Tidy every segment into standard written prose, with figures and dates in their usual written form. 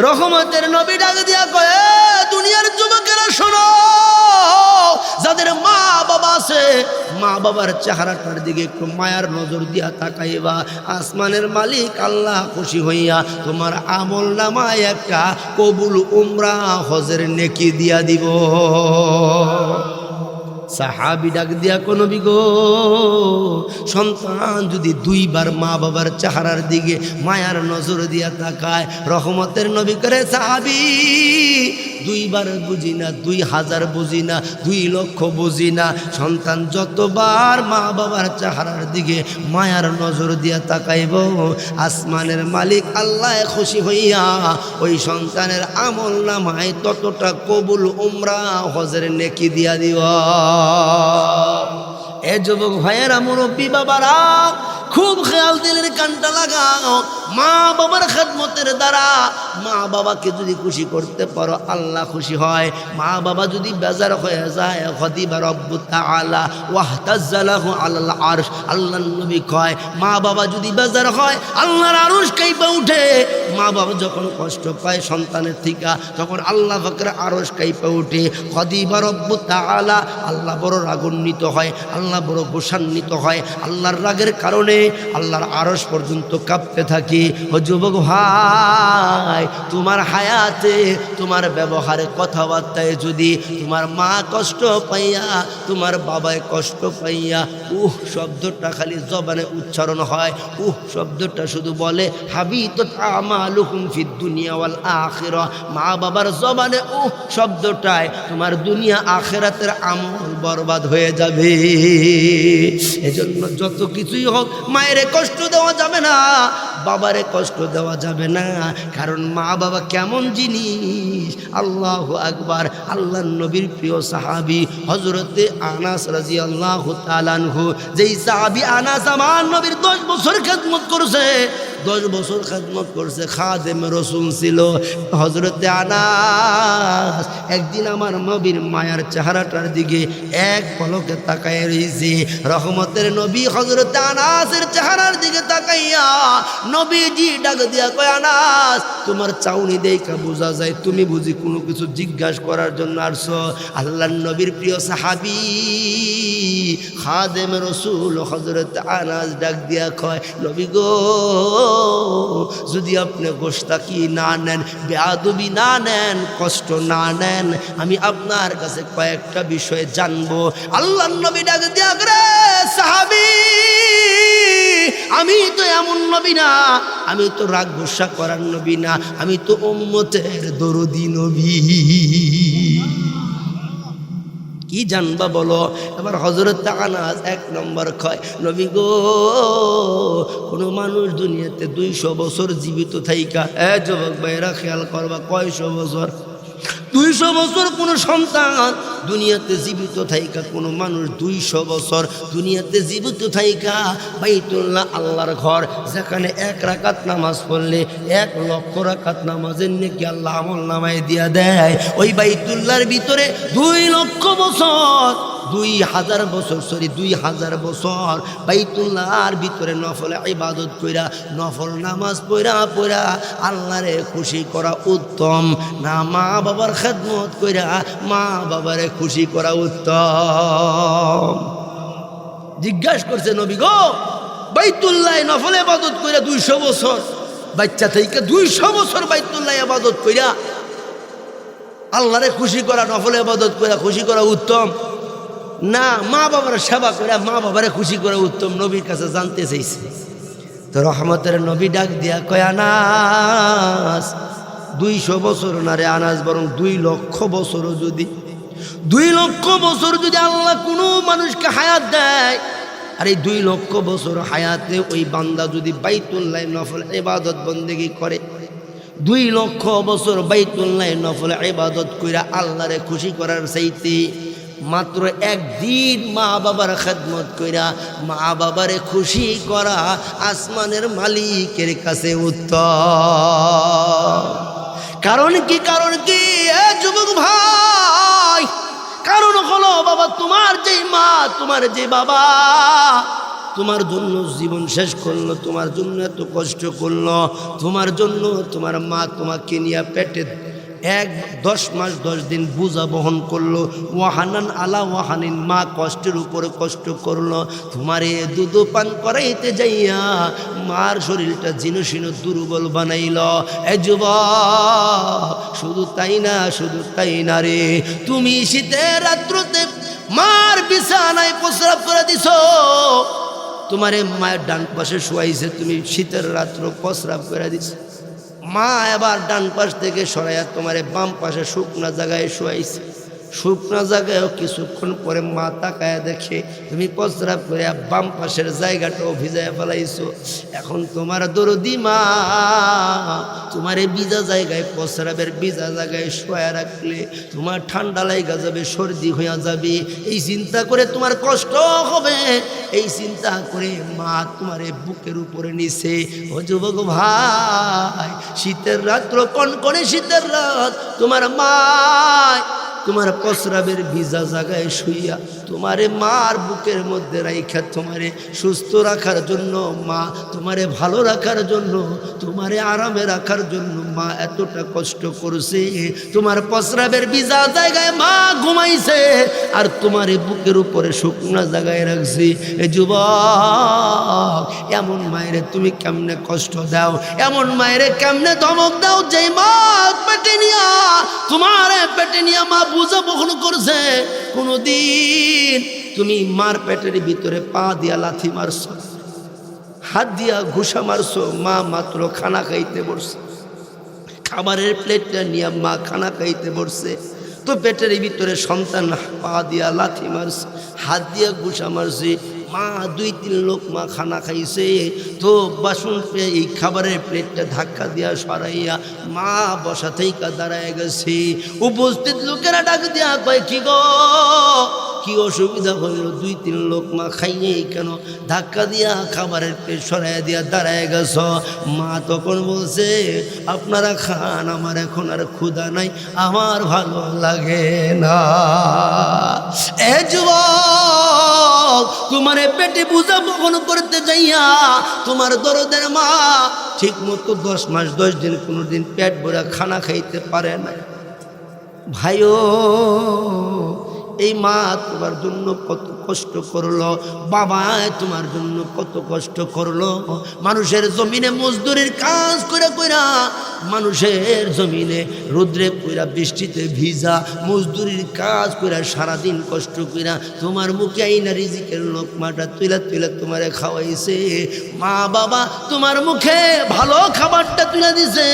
রহমতের নবী ডাক দিয়া কয়, দুনিয়ার যুবকেরা শোনো, যাদের মা বাবা আছে মা বাবার চেহারাটার দিকে একটু মায়ার নজর দিয়া তাকাইবা। আসমানের মালিক আল্লাহ খুশি হইয়া তোমার আমল নামায় একটা কবুল উমরা হজের নেকি দিয়া দিব। সাহাবী ডাক দিয়া কোন নবী গো, সন্তান যদি দুইবার মা বাবার চেহারার দিকে মায়ার নজর দিয়া তাকায়, রহমতের নবী করে সাহাবী দুইবার বুঝি না, 2000 বুঝি না, 2 লক্ষ বুঝি না, সন্তান যতবার মা বাবার চেহারার দিকে মায়ার নজর দিয়া তাকাইব, আসমানের মালিক আল্লাহ খুশি হইয়া ওই সন্তানের আমল নামায় ততটা কবুল উমরা হজের নেকি দিয়া দিব। এ যুবক ভাইয়েরা, মুরব্বী বাবারা, খুব খেয়াল দিলের কানটা লাগাও। মা বাবার খেদমতের দ্বারা মা বাবাকে যদি খুশি করতে পারো আল্লাহ খুশি হয়। মা বাবা যদি বেজার হয়ে যায়, খদিবা রব্বু তাআলা ওয়াহতাজ্জালাহু আলাল আরশ, আল্লাহর নবী কয় মা বাবা যদি বেজার হয় আল্লাহর আরশ কাঁপে উঠে। মা বাবা যখন কষ্ট পায় সন্তানের থেকে, তখন আল্লাহ পাকের আরশ কাঁপে উঠে। খদিবা রব্বু তাআলা, আল্লাহ বড় রাগান্বিত হয়, আল্লাহ বড় গোসান্বিত হয়। আল্লাহর রাগের কারণে আল্লাহর আরশ পর্যন্ত কাঁপতে থাকে। ও যুবক ভাই, তোমার হায়াতে তোমার ব্যবহারে কথাবার্তায় যদি তোমার মা কষ্ট পাইয়া, তোমার বাবায় কষ্ট পাইয়া শব্দটা খালি জবানে উচ্চারণ হয়, শব্দটা শুধু বলে হাবিতাত আমালুকুম ফিদ দুনিয়া ওয়াল আখিরাহ, মা বাবার জবানে শব্দটায় তোমার দুনিয়া আখিরাতের আমল বরবাদ হয়ে যাবে। এজন্য যত কিছুই হোক মায়ের কষ্ট দেওয়া যাবে না, বাবারে কষ্ট দেওয়া যাবে না। কারণ মা বাবা কেমন জিনিস, আল্লাহু আকবার। আল্লাহর নবীর প্রিয় সাহাবী হযরতে আনাস রাদিয়াল্লাহু তাআলা আনহু, যেই সাহাবী আনাস আমার নবীর 10 বছর খেদমত করছে, 10 বছর খেদমত করছে, খাদেম রাসূল ছিল হযরতে আনাস। একদিন আমার নবীর মায়ার চেহারাটার দিকে এক পলকে তাকায় রইছে। রহমতের নবী হযরতে আনাসের চেহারার দিকে তাকাইয়া নবীজি ডাক দিয়া কয়, আনাস তোমার চাউনি দেখা বোঝা যায় তুমি বুঝি কোনো কিছু জিজ্ঞাসা করার জন্য আসছো। আল্লাহর নবীর প্রিয় সাহাবী খাদেম রাসূল হযরতে আনাস ডাক দিয়া কয়, নবী গো, যদি আপনি গোশতাকি না নেন, বেয়াদবি না নেন, কষ্ট না নেন, আমি আপনার কাছে কয়েকটা বিষয় জানবো। আল্লাহর নবী ডাক দিয়া করে, সাহাবী আমি তো এমন নবী না, আমি তো রাগ গোসা করার নবী না, আমি তো উম্মতের দরদি নবী। কি জানবা বলো? এবার হযরত আনাস 1 নম্বর কয়, নবী গো, কোনো মানুষ দুনিয়াতে 200 বছর জীবিত থাইকা, যুবক ভাইরা খেয়াল করবা, কয়শো বছর? 200 বছর কোনো সন্তান দুনিয়াতে জীবিত থাইকা, কোনো মানুষ 200 বছর দুনিয়াতে জীবিত থাইকা বাইতুল্লাহ আল্লাহর ঘর, যেখানে 1 রাকাত নামাজ পড়লে 1 লক্ষ রাকাত নামাজের নেকি আল্লাহ আমল নামায় দিয়া দেয়। ওই বাইতুল্লাহর ভিতরে 2 লক্ষ বছর, 2000 বছর, 2000 বছর বাইতুল্লাহর ভিতরে নফল ইবাদত কইরা, নফল নামাজ পড়া আল্লাহরে খুশি করা উত্তম না মা বাবার খেদমত কইরা মা বাবারে খুশি করা উত্তম? জিজ্ঞাসা করছে নবী গো, বাইতুল্লাহ নফল ইবাদত কইরা 200 বছর, বাচ্চা থেকে 200 বছর বাইতুল্লাহ ইবাদত কইরা আল্লাহরে খুশি করা, নফল ইবাদত কইরা খুশি করা উত্তম না মা বাবার সেবা করে মা বাবারে খুশি করে উত্তম? নবীর কাছে জানতে চাইছে। তো রহমতের নবী ডাক দিয়া কয়, আনাস 200 বছর না রে আনাস, বরং 2 লক্ষ বছরও যদি, 2 লক্ষ বছর যদি আল্লাহ কোনো মানুষকে হায়াত দেয়, আর এই 2 লক্ষ বছর হায়াতে ওই বান্দা যদি বাইতুল্লাহ নফল ইবাদত বন্দেগী করে, 2 লক্ষ বছর বাইতুল্লাহ নফল ইবাদত কইরা আল্লাহরে খুশি করার চাইতে মাত্র 1 দিন মা বাবার খেদমত কইরা মা বাবারে খুশি করা আসমানের মালিকের কাছে উত্তম। কারণ কি? কারণ কি যুবক ভাই? কারণ হলো বাবা, তোমার যে মা, তোমার যে বাবা, তোমার জন্য জীবন শেষ করলো, তোমার জন্য এত কষ্ট করলো, তোমার জন্য তোমার মা তোমাকে নিয়ে পেটে 10 মাস 10 দিন বোঝা বহন করলো, ওয়াহানান আলা ওয়াহানিন, মা কষ্টের উপরে কষ্ট করলো, তোমারে দুধ পান করাইতে যাইয়া মার শরীরটা জীর্ণ দুর্বল বানাইল। এ যুবক, শুধু তাই না রে, তুমি শীতের রাত্রতে মার বিছানায় প্রস্রাব করে দিছ। তোমারে মায়ের ডান পাশে শোয়াইছে, তুমি শীতের রাত্র প্রস্রাব করে দিছ। মা এবার ডান পাশ থেকে সরাইয়া তোমারে বাম পাশে শুকনা জায়গায় শোয়াইছে। শুকনা জায়গায়ও কিছুক্ষণ পরে মা তাকায় দেখে তুমি প্রস্রাব করে বাম পাশের জায়গাটাও ভিজায় ফেলাইছো। এখন তোমার দরদি মা তোমার এই ভিজা জায়গায়, প্রস্রাবের ভিজা জায়গায় শোয়া রাখলে তোমার ঠান্ডা লাগা যাবে, সর্দি হইয়া যাবে, এই চিন্তা করে তোমার কষ্ট হবে। এই চিন্তা করে মা তোমার বুকের উপরে নিছে। ও যুবক ভাই, শীতের রাত্র, কনকনে শীতের রাত, তোমার মা তোমার প্রস্রাবের ভিজা জায়গায় শুইয়া তোমারে মার বুকের মধ্যে রাইখা তোমারে সুস্থ রাখার জন্য, মা তোমারে ভালো রাখার জন্য, তোমারে আরামে রাখার জন্য মা এতটা কষ্ট করছে। তোমার প্রস্রাবের ভিজা জায়গায় মা ঘুমাইছে, আর তোমারে বুকের উপরে শুকনা জায়গায় রাখছে। এ যুবক, এমন মায়েরে তুমি কেমনে কষ্ট দাও, এমন মায়েরে কেমনে ধমক দাও, যে মা পেটে নিয়া তোমার পেটে নিয়া মা বুঝা বহন করছে। কোনদিন তুমি মার পেটের ভিতরে পা দিয়া লাথি মারছো, হাত দিয়া ঘুষা মারছো, মা মাত্র খানা খাইতে বসছে, খাবারের প্লেটটা নিয়ে মা খানা খাইতে বসছে, তো পেটের ভিতরে সন্তান পা দিয়া লাথি মারছে, হাত দিয়া ঘুষা মারছে, মা 2-3 লোক মা খানা খাইছে, তো বাসন এই খাবারের প্লেটটা ধাক্কা দিয়া সরাইয়া মা বসা থেকে দাঁড়ায় গেছে। উপস্থিত লোকেরা ডাক দিয়া কয়, কি গো, কি অসুবিধা হইল? 2-3 লোক মা খাইয়ে কেন ধাক্কা দিয়া খাবারের প্লেট সরাইয়া দিয়া দাঁড়ায় গেছ? মা তখন বলছে, আপনারা খান, আমার এখন আর ক্ষুধা নাই, আমার ভালো লাগে না। এ যুবক, তোমার পেটে বুঝা বহন করতে যাইয়া তোমার দরদের মা ঠিক মতো 10 মাস 10 দিন কোনোদিন পেট ভরা খানা খাইতে পারে না। ভাইও, এই মা তোমার জন্য কত কষ্ট করলো, বাবা তোমার জন্য কত কষ্ট করলো। মানুষের জমিনে মজদুরির কাজ করে কইরা, মানুষের জমিনে রোদ্রে কইরা বৃষ্টিতে ভিজা মজদুরির কাজ কইরা সারাদিন কষ্ট কইরা তোমার মুখে আইনা রিজিকের লোকমাটা তুইলা তুইলা তোমারে খাওয়াইছে। মা বাবা তোমার মুখে ভালো খাবারটা তুলে দিছে।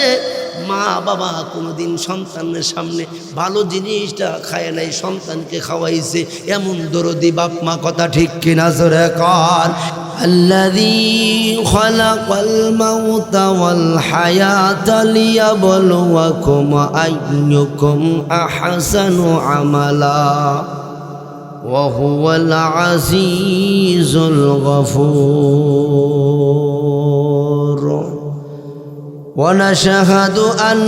মা বাবা কোনোদিন সন্তানের সামনে ভালো জিনিসটা খায় নাই, সন্তানকে খাওয়াইছে। এমন দরদি বাপ মা, কথা ঠিক কিনা জোরে কর। আল্লাযী খালাকাল মাউতা ওয়াল হায়াতা লিয়াবলুয়াকুম আইয়ুকুম আহসানু আমালা ওয়া হুয়াল আজিজুল গফুর। ونشهد أن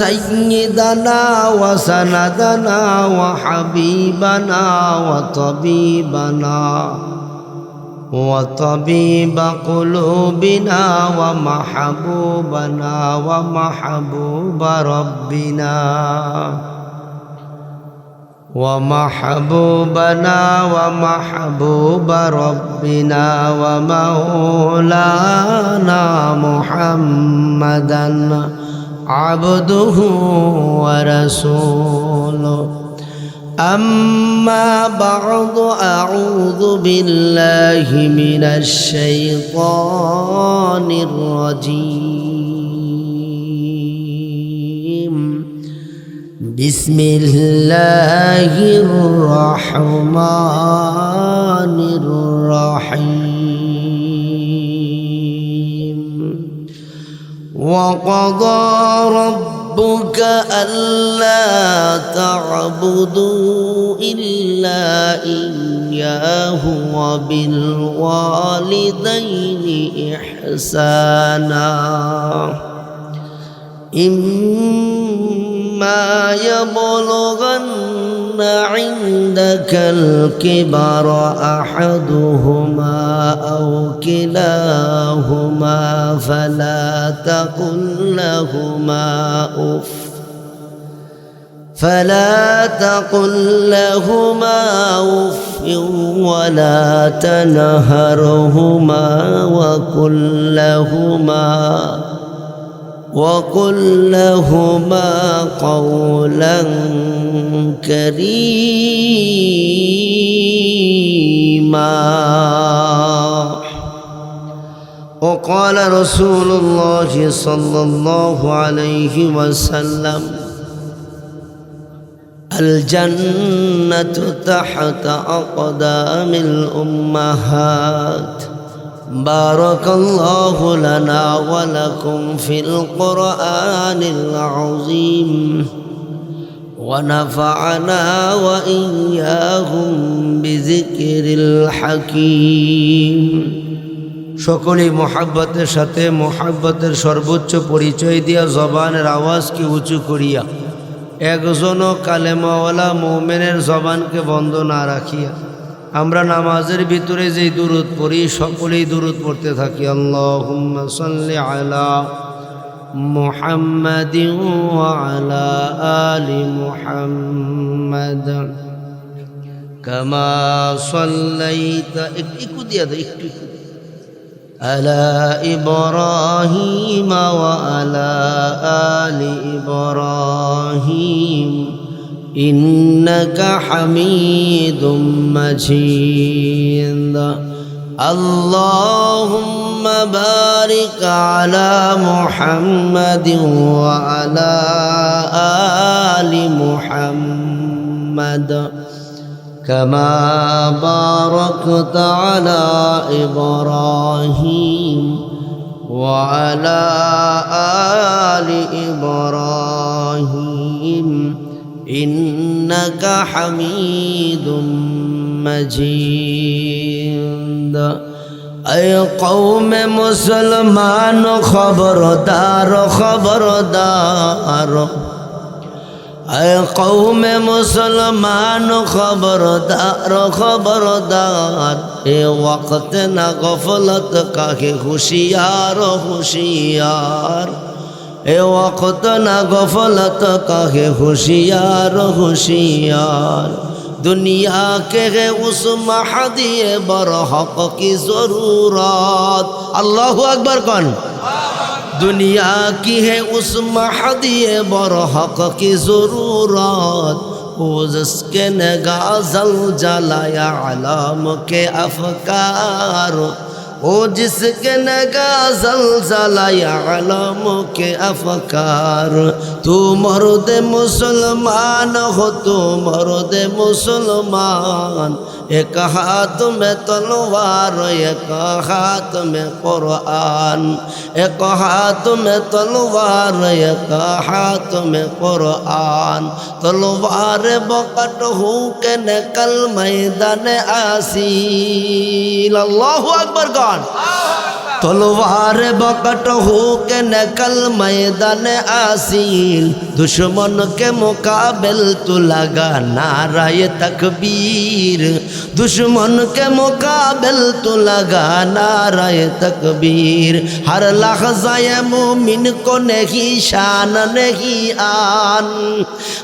سيدنا وسندنا وحبيبنا وطبيب قلوبنا ومحبوبنا ومحبوب ربنا ومحبوبنا ومحبوب ربنا ومولانا محمدا عبده ورسوله. أما بعد، أعوذ بالله من الشيطان الرجيم. بسم الله الرحمن الرحيم. وقضى ربك ألا تعبدوا إلا إياه وبالوالدين إحسانا إما يبلغن عندك الكبر أحدهما أو كلاهما فلا تقل لهما أف ولا تنهرهما وقل لهما قولا كريما. وقال رسول الله صلى الله عليه وسلم الجنة تحت أقدام الأمهات. بارك الله لنا ولكم في القرآن العظيم ونفعنا وإياهم بذكر الحكيم. সকলেই মোহাব্বতের সাথে মোহাব্বতের সর্বোচ্চ পরিচয় দিয়া জবানের আওয়াজকে উঁচু করিয়া একজনও কালেমাওয়ালা মুমিনের জবানকে বন্ধ না রাখিয়া আমরা নামাজের ভিতরে যেই দুরূদ পড়ি সকলেই দুরূদ পড়তে থাকি। আল্লাহুম্মা সাল্লি আলা মুহাম্মাদিন ওয়া আলা আলি মুহাম্মাদ কামা সাল্লাইতা একটু দিয়া দাও একটু আলা ইব্রাহিম ওয়া আলা আলি ইব্রাহিম ইন্নাকা হামিদুম মাজিদ। আল্লাহুম্মা বারিক আলা মুহাম্মাদিন ওয়া আলা আলি মুহাম্মাদ কামা বারাকতা আলা ইব্রাহিম ওয়া আলা আলি ইব্রাহিম ইন্নাকা হামিদুম মাজিদ। اے قوم مسلمان خبردار خبردار، اے قوم مسلمان خبردار خبردار، اے وقت نہ غفلت کا ہے ہوشیار ہوشیار، اے وقت نہ غفلت کا ہے ہوشیار ہوشیار، دنیا کے ہے اس مہدی برحق کی ضرورت۔ اللہ اکبر کون؟ دنیا کی ہے اس مہدی برحق کی ضرورت، وہ جس کے نگاہ زلزلہ یا علام کے افکار، وہ جس کے نگاہ زلزلہ یا علام کے افکار۔ تو مرد مسلمان ہو تو مرد مسلمان، ایک ہاتھ میں تلوار ایک ہاتھ میں قرآن، ایک ہاتھ میں تلوار ایک ہاتھ میں قرآن، تلوار بکٹ ہو کے نکل میدان آسیل۔ اللہ اکبر کون؟ تلوار بکٹ ہو کے نکل میدان آسیل، دشمن کے مقابل تو لگا نعرہ تکبیر، دشمن کے مقابل تو لگا نعرہ تکبیر۔ ہر لحظہ مومن کو نہیں شان نہیں آن،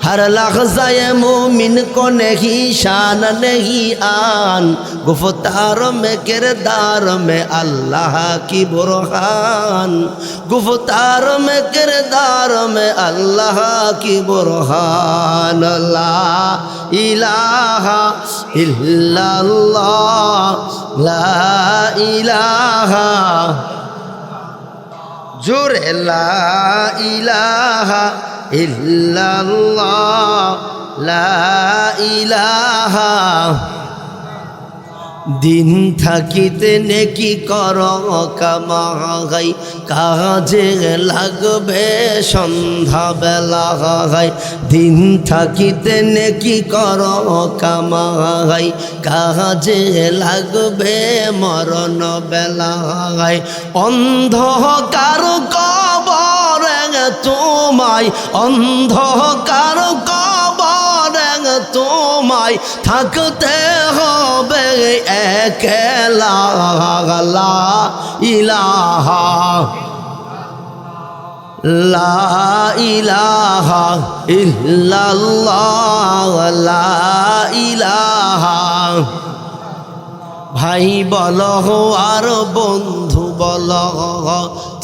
ہر لحظہ مومن کو نہیں شان نہیں آن، گفتار میں کردار میں اللہ کی برہان، گفتار میں کردار میں اللہ کی برہان۔ لا الہ الا اللہ، لا الہ جورے لا الہ الا اللہ، لا الہ۔ দিন থাকিতে নেকি কর কামাই, কাজে লাগবে সন্ধ্যা বেলা গাই। দিন থাকিতে নেকি কর কামাই, কাজে লাগবে মরণ বেলা গাই। অন্ধকার কবরে তোমায় অন্ধকার কবরে তোমায় থাকতে হবে একলা লা ইলাহা লা ইলাহা ইল্লাল্লাহ লা ইলাহা। ভাই বলো আর বন্ধু বলো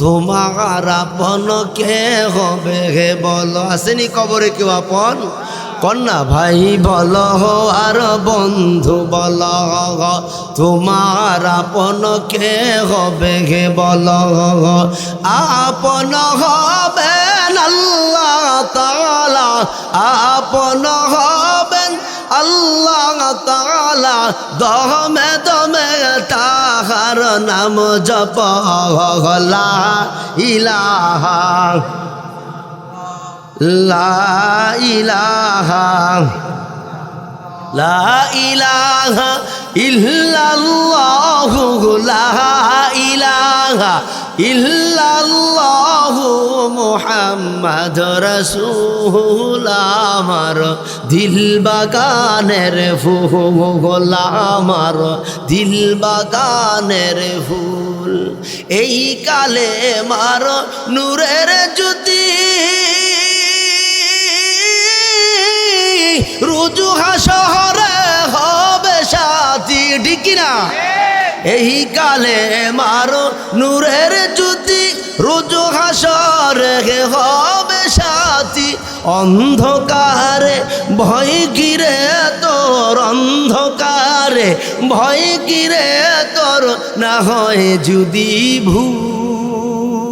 তোমার আপন কে হবে হে বলো, আসেনি কবরে কেউ আপন কন্যা? ভাই বলো আর বন্ধু বলো তোমার আপন কে হবে হে বলো। আপন হবেন আল্লাহ তাআলা, আপন হবেন আল্লাহ তাআলা, দমে দমে তাহার নাম জপ লা ইলাহা লা ইলাহা লা ইলাহা ইল্লাল্লাহু লা ইলাহা ইল্লাল্লাহু মুহাম্মাদুর রাসূল। আমার দিল বাগানের ফুল, আমার দিল বাগানের ফুল, এই কালে মার নূরের জ্যোতি রুজু হাসরে হবে সাথী, ঠিক না? এই কালে মারো নূরের জ্যোতি রুজু হাসরে হবে সাথী। অন্ধকারে ভয় গিরে তোর, অন্ধকারে ভয় গিরে তোর, না হয় যদি ভুল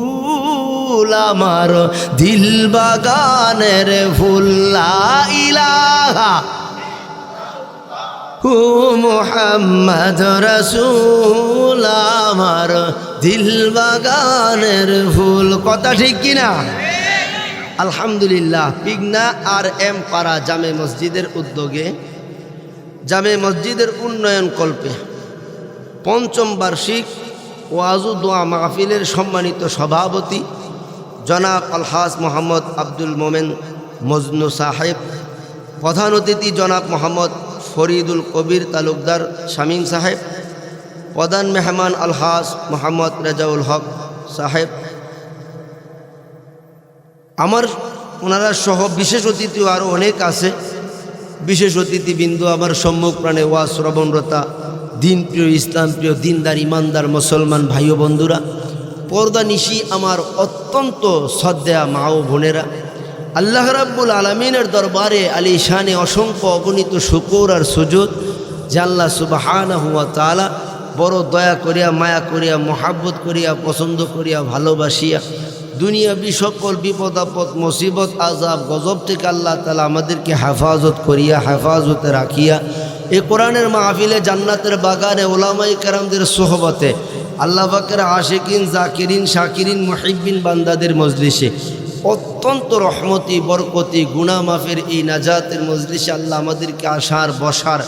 আমার দিল বাগানের ফুল লা ইলাহা ও মুহাম্মদ রাসূল। আমার দিল বাগানের ফুল, কথা ঠিক কিনা? আলহামদুলিল্লাহ। পিগনা আর এম পাড়া জামে মসজিদের উদ্যোগে, জামে মসজিদের উন্নয়ন কল্পে ৫ম বার্ষিক ওয়াজ ও দোয়া মাহফিলের সম্মানিত সভাপতি জনাব আলহাজ মোহাম্মদ আব্দুল মোমেন মজনু সাহেব, প্রধান অতিথি জনাব মোহাম্মদ ফরিদুল কবির তালুকদার শামীম সাহেব, প্রধান মেহমান আলহাজ মোহাম্মদ রেজাউল হক সাহেব, আমার ওনারা সহ বিশেষ অতিথিও আরও অনেক আছে। বিশেষ অতিথিবৃন্দ, আমার সম্মুখ প্রাণে ওয়াজ শ্রবণরতা দিন প্রিয়, ইসলাম প্রিয়, দিনদার ইমানদার মুসলমান ভাই ও বন্ধুরা, পর্দা নিশি আমার অত্যন্ত শ্রদ্ধেয়া মা ও বোনেরা, আল্লাহ রাব্বুল আলামিনের দরবারে আলী শানে অসংখ্য অগণিত শুকর আর সুজুদ যে আল্লাহ সুবহানাহু ওয়া তাআলা বড় দয়া করিয়া, মায়া করিয়া, মোহাব্বত করিয়া, পছন্দ করিয়া, ভালোবাসিয়া দুনিয়াবি সকল বিপদ আপদ, মুসিবত, আযাব, গজব থেকে আল্লাহ তাআলা আমাদেরকে হেফাজত করিয়া, হেফাজতে রাখিয়া এই কোরআনের মাহফিলে, জান্নাতের বাগানে, ওলামায়ে কেরামদের সোহবতে, আল্লাহ পাকের আশিকিন, জাকিরিন, শাকিরিন, মুহিব্বিন বান্দাদের মজলিসে, অত্যন্ত রহমতি, বরকতি, গুনাহ মাফের এই নাজাতের মজলিসে আল্লাহ আমাদেরকে আসার, বসার,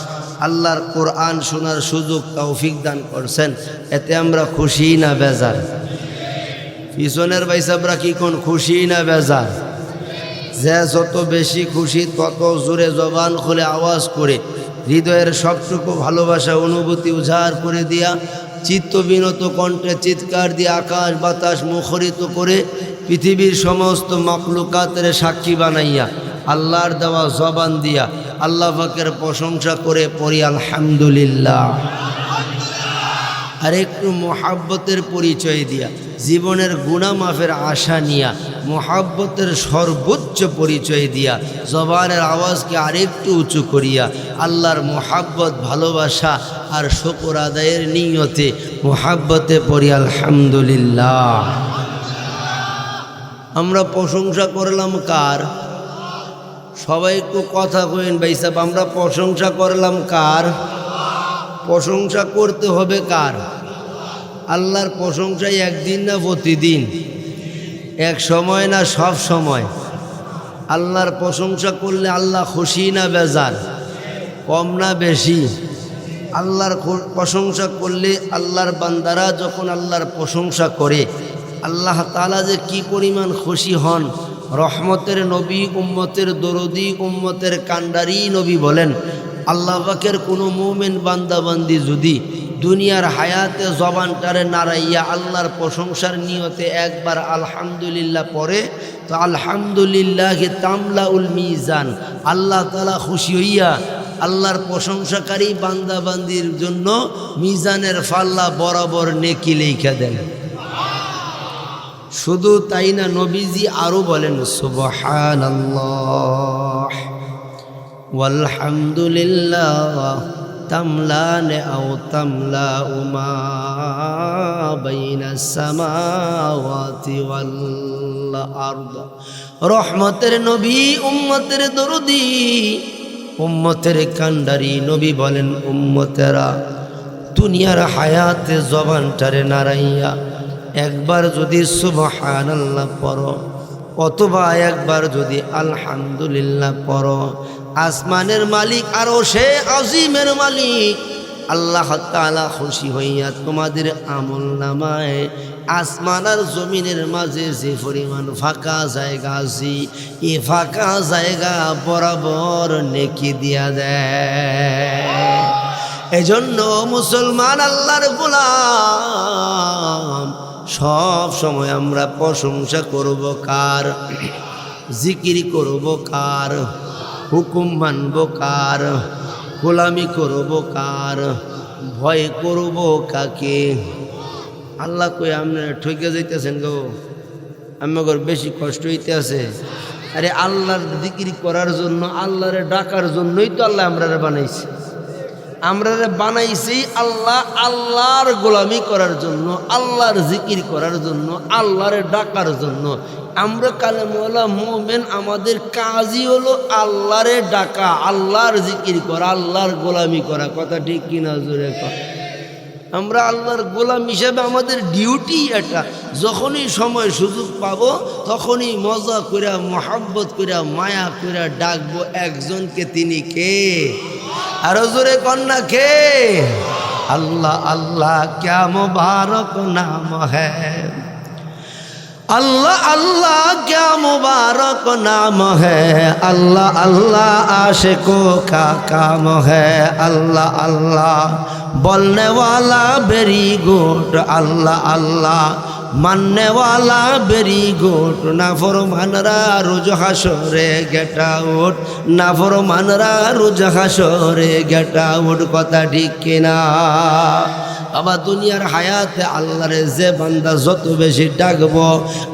আল্লাহর কোরআন শোনার সুযোগ তৌফিক দান করছেন। এতে আমরা খুশি না বেজার? পিছনের ভাই সাহেবরা কি কোন খুশি না বেজার? যে যত বেশি খুশি তত জোরে জবান খুলে আওয়াজ করে হৃদয়ের সবটুকু ভালোবাসা, অনুভূতি উজাড় করে দিয়া, চিত্ত বিনত কণ্ঠে চিৎকার দিয়ে আকাশ বাতাস মুখরিত করে পৃথিবীর সমস্ত মাখলুকাতের সাক্ষী বানাইয়া আল্লাহর দেওয়া জবান দিয়া আল্লাহ পাকের প্রশংসা করে পড়ি আলহামদুলিল্লাহ। আর একটু মোহাব্বতের পরিচয় দিয়া, জীবনের গুনাহ মাফের আশা নিয়া, মোহাব্বতের সর্বোচ্চ পরিচয় দিয়া, জবানের আওয়াজকে আরেকটু উঁচু করিয়া আল্লাহর মোহাব্বত, ভালোবাসা আর শুকর আদায়ের নিয়তে মোহাব্বতে পড়ি আলহামদুলিল্লাহ। আমরা প্রশংসা করলাম কার? সবাই একটু কথা কইন ভাই সাহেব, আমরা প্রশংসা করলাম কার? প্রশংসা করতে হবে কার? আল্লাহর প্রশংসায় একদিন না প্রতিদিন, এক সময় না সব সময়। আল্লাহর প্রশংসা করলে আল্লাহ খুশি না বেজার? কম না বেশি? আল্লাহর প্রশংসা করলে, আল্লাহর বান্দারা যখন আল্লাহর প্রশংসা করে আল্লাহ তাআলা যে কি পরিমাণ খুশি হন। রহমতের নবী, উম্মতের দরদি, উম্মতের কান্ডারি নবী বলেন, আল্লাহ পাকের কোনো মুমিন বান্দাবান্দি যদি দুনিয়ার হায়াতে জবানটারে নাড়াইয়া আল্লাহর প্রশংসার নিয়তে একবার আলহামদুলিল্লাহ পড়ে, তো আলহামদুলিল্লাহ তামলাউল মিজান, আল্লাহ তাআলা খুশি হইয়া আল্লাহর প্রশংসাকারী বান্দাবান্দির জন্য মিজানের ফাল্লা বরাবর নেকি লেখা দেন। শুধু তাই না, নবীজি আরো বলেন সুবহানাল্লাহ ওয়ালহামদুলিল্লাহ তামলানে আও তামলাউ মা বাইনাস সামাওয়াতি ওয়াল আরদ। রহমতের নবী, উম্মতের দরদি, উম্মতের কান্ডারি নবী বলেন, উম্মতেরা দুনিয়ার হায়াতে জবানটারে নাড়াইয়া একবার যদি সুবহানাল্লাহ পড়ো অথবা একবার যদি আলহামদুলিল্লাহ পড়ো, আসমানের মালিক আরশে আজিমের মালিক আল্লাহ তাআলা খুশি হইয়া তোমাদের আমল নামায় আসমান আর জমিনের মাঝে যে পরিমাণ ফাঁকা জায়গা আছে, এই ফাঁকা জায়গা বরাবর নেকি দিয়া দেয়। এজন্য মুসলমান আল্লাহর গোলাম, সব সময় আমরা প্রশংসা করব কার? জিকির করব কার? হুকুম মানব কার? গোলামি করব কার? ভয় করব কাকে? আল্লাহ কই আপনারা ঠকে যাইতেছেন গো, আমার বেশি কষ্ট হইতে আছে। আরে আল্লাহর জিকির করার জন্য, আল্লাহরে ডাকার জন্যই তো আল্লাহ আমরারে বানাইছে। আমরারে বানাইছি আল্লাহ আল্লাহর গোলামি করার জন্য, আল্লাহর জিকির করার জন্য, আল্লাহরে ডাকার জন্য। আমরা কালেমাওয়ালা মুমিন, আমাদের কাজই হলো আল্লাহরে ডাকা, আল্লাহর জিকির করা, আল্লাহর গোলামি করা। কথা ঠিক কিনা জোরে কর। আমরা আল্লাহর গোলাম হিসেবে আমাদের ডিউটি এটা। যখনই সময় সুযোগ পাবো তখনই মজা কইরা, মোহাব্বত কইরা, মায়া কইরা ডাকবো একজনকে। তিনি কে? আরো জোরে কন্যা কে? আল্লাহ। আল্লাহ ক্যা মুবারক নাম হ্যায়, अल्लाह अल्लाह क्या मुबारक नाम है, अल्लाह अल्लाह आशिकों का काम है। अल्लाह अल्लाह बोलने वाला वेरी गुड, अल्लाह अल्लाह मानने वाला वेरी गुड। नाफरमानरा रोज हाशरे गेट आउट, नाफरमानरा रोज हाशरे गेट आउट। কথা ঠিক কিনা? আবার দুনিয়ার হায়াতে আল্লাহরে যে বান্দা যত বেশি ডাকবো,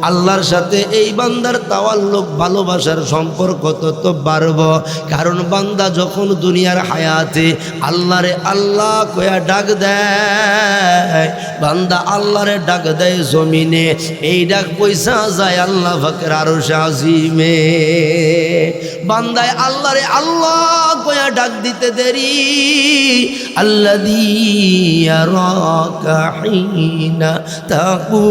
আল্লাহর সাথে এই বান্দার তাওয়াল্লুক, ভালোবাসার সম্পর্ক তত বাড়বো। কারণ বান্দা যখন দুনিয়ার হায়াতে আল্লাহরে আল্লাহ কয়া ডাক দেয়, বান্দা আল্লাহরে ডাক দেয় জমিনে, এই ডাক পয়সা যায় আল্লাহ পাকের আরশ আজিমে। বান্দায় আল্লাহরে আল্লাহ কয়া ডাক দিতে দেরি, আল্লাযী ইয়ারাকা হিনা তাকুম।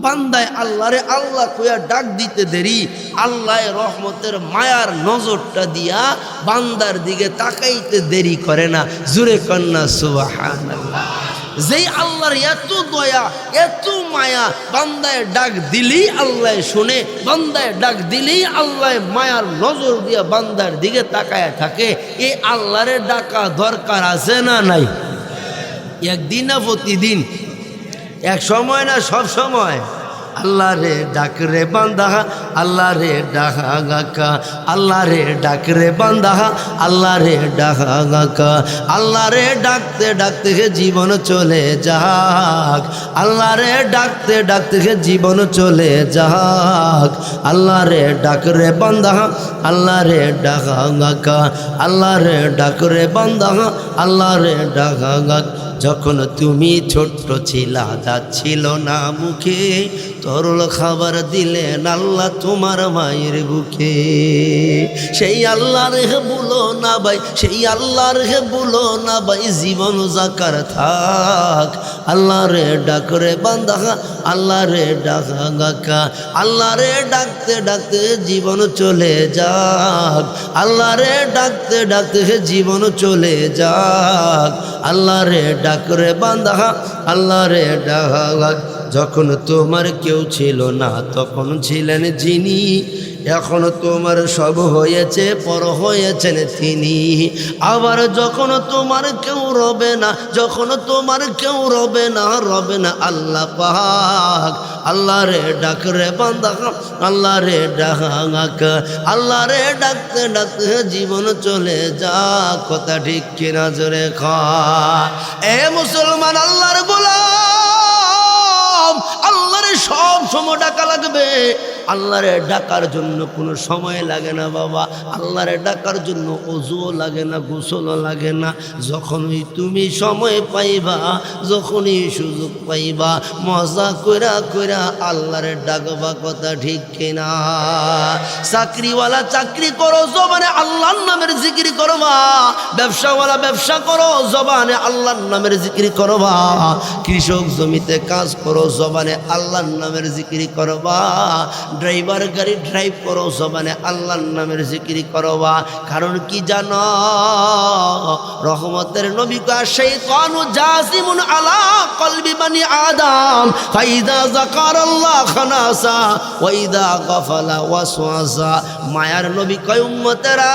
বান্দায় আল্লাহরে আল্লাহ কয়া ডাক দিতে দেরি, আল্লাহ রহমতের মায়ার নজরটা দিয়া বান্দার দিকে তাকাইতে দেরি করে না। জোরে কন্যা সুবহানাল্লাহ। যেই আল্লাহর এত দয়া, এত মায়া, বান্দায় ডাক দিলেই আল্লাহ শুনে, বান্দায় ডাক দিলেই আল্লাহ মায়ার নজর দিয়া বান্দার দিকে তাকায় থাকে। এই আল্লাহরে ডাকা দরকার আছে না নাই? একদিন না প্রতিদিন, এক সময় না সব সময়। আল্লাহ রে ডাক রে বান্দা, আল্লাহ রে ডাকা, আল্লাহ রে ডাক রে বান্দা, আল্লাহ রে ডাকা। আল্লাহ রে ডাকতে ডাকতে জীবন চলে যাক, আল্লাহ রে ডাকতে ডাকতে জীবন চলে যাক। আল্লাহ রে ডাক রে বান্দা, আল্লাহ রে ডাকা, আল্লাহ রে ডাক রে বান্দা, আল্লাহ রে ডাকা। যখন তুমি ছোট্ট ছিলা দাঁত ছিল না মুখে তরল খাবার দিলেন আল্লাহ তোমার মায়ের বুকে সেই আল্লাহর হে বলো না ভাই সেই আল্লাহর হে বলো না ভাই জীবন জাকার থাক আল্লাহ রে ডাক রে বান্দা আল্লাহ রে ডাকা আল্লাহ রে ডাকতে ডাকতে জীবন চলে যাক আল্লাহ রে ডাকতে ডাকতে জীবন চলে যাক আল্লাহ রে ডাক রে বান্দা আল্লাহ রে ডাক যখন তোমার কেউ ছিল না তখন ছিলেন যিনি এখন তোমার সব হয়েছে পর হয়েছেন তিনি আবার যখন তোমার কেউ রবে না যখন তোমার কেউ রবে না আল্লাহ পাক আল্লাহ রে ডাক রে বান্দা আল্লাহ রে ডাক আল্লাহ রে ডাকতে ডাকতে জীবন চলে যা কথা ঠিক কিনা জোরে খা এ মুসলমান আল্লাহর গোলাম আল্লাহরে সব সময় ডাকা লাগবে আল্লাহরে ডাকার জন্য কোনো সময় লাগে না বাবা আল্লাহরে ডাকার জন্য ওযুও লাগে না গোসলও লাগে না যখনই তুমি সময় পাইবা যখনই সুযোগ পাইবা মজা কইরা কইরা আল্লাহরে ডাকবা কথা ঠিক কিনা চাকরিওয়ালা চাকরি করো জবানে আল্লাহর নামের জিকির করবা ব্যবসাওয়ালা ব্যবসা করো জবানে আল্লাহর নামের জিকির করবা কৃষক জমিতে কাজ করো জবানে আল্লাহর নামের জিকির করবা ড্রাইভার গাড়ি ড্রাইভ করো জবানে আল্লাহর নামের জিকির করবা কারণ কি জানো রহমতের নবী কা শাইতানু জাসিমুন আলা কলবি বনি আদম ফাইদা যাকারাল্লাহ খানাসা ওয়া ইদা গাফালা ওয়াসওয়াসা মায়ার নবী কয় উম্মতেরা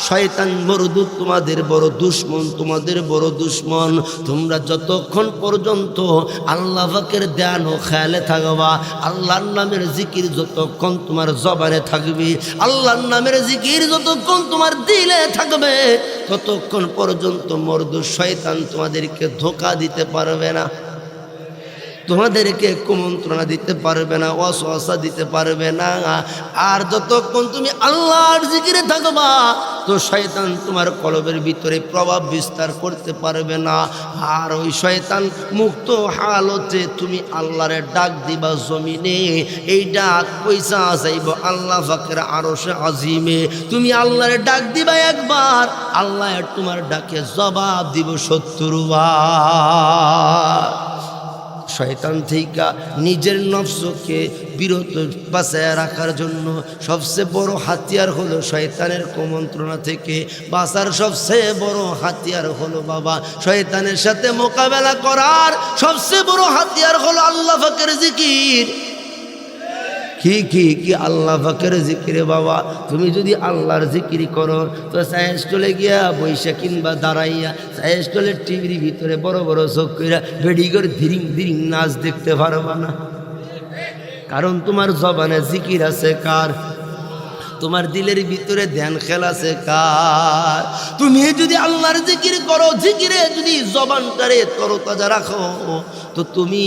শয়তান মরদুদ তোমাদের বড় দুশমন তোমাদের বড় দুশমন তোমরা যতক্ষণ পর্যন্ত আল্লাহ পাকের ধ্যান ও খেয়ালে থাকবা আল্লাহর নামের জিকির যতক্ষণ তোমার জবানে থাকবে আল্লাহর নামের জিকির যতক্ষণ তোমার দিলে থাকবে ততক্ষণ পর্যন্ত মরদুদ শয়তান তোমাদেরকে ধোঁকা দিতে পারবে না তোমাদেরকে কুমন্ত্রণা দিতে পারবে না ওয়াসওয়াসা দিতে পারবে না আর যতক্ষণ তুমি আল্লাহর জিকিরে থাকবা তো শয়তান তোমার কলবের ভিতরে প্রভাব বিস্তার করতে পারবে না আর ওই শয়তান মুক্ত হালতে তুমি আল্লাহরে ডাক দিবা জমিনে এই ডাক পয়সা যাইব আল্লাহ পাকের আরশে আজিমে তুমি আল্লাহরে ডাক দিবা একবার আল্লাহ তোমার ডাকে জবাব দিব 70 বার শয়তান থেকে নিজের নফসকে বিরত বাঁচায় রাখার জন্য সবচেয়ে বড় হাতিয়ার হলো শয়তানের কুমন্ত্রণা থেকে বাঁচার সবচেয়ে বড় হাতিয়ার হলো বাবা শয়তানের সাথে মোকাবেলা করার সবচেয়ে বড় হাতিয়ার হলো আল্লাহ পাকের জিকির কি আল্লাহ পাকের জিকিরে বাবা তুমি যদি আল্লাহর জিকির করো তো সায়েন্স চলে গিয়া বৈশা কিংবা দাঁড়াইয়া সায়েন্স চলের টিভির ভিতরে বড় বড় চোখ কইরা বেডি করে ধিরিং ধিরিং নাচ দেখতে পারবা না কারণ তোমার জবানে জিকির আছে কার তোমার দিলের ভিতরে ধ্যান খেল আছে কার তুমি যদি আল্লাহর জিকির করো জিকিরে যদি জবানটারে তরতাজা রাখো তো তুমি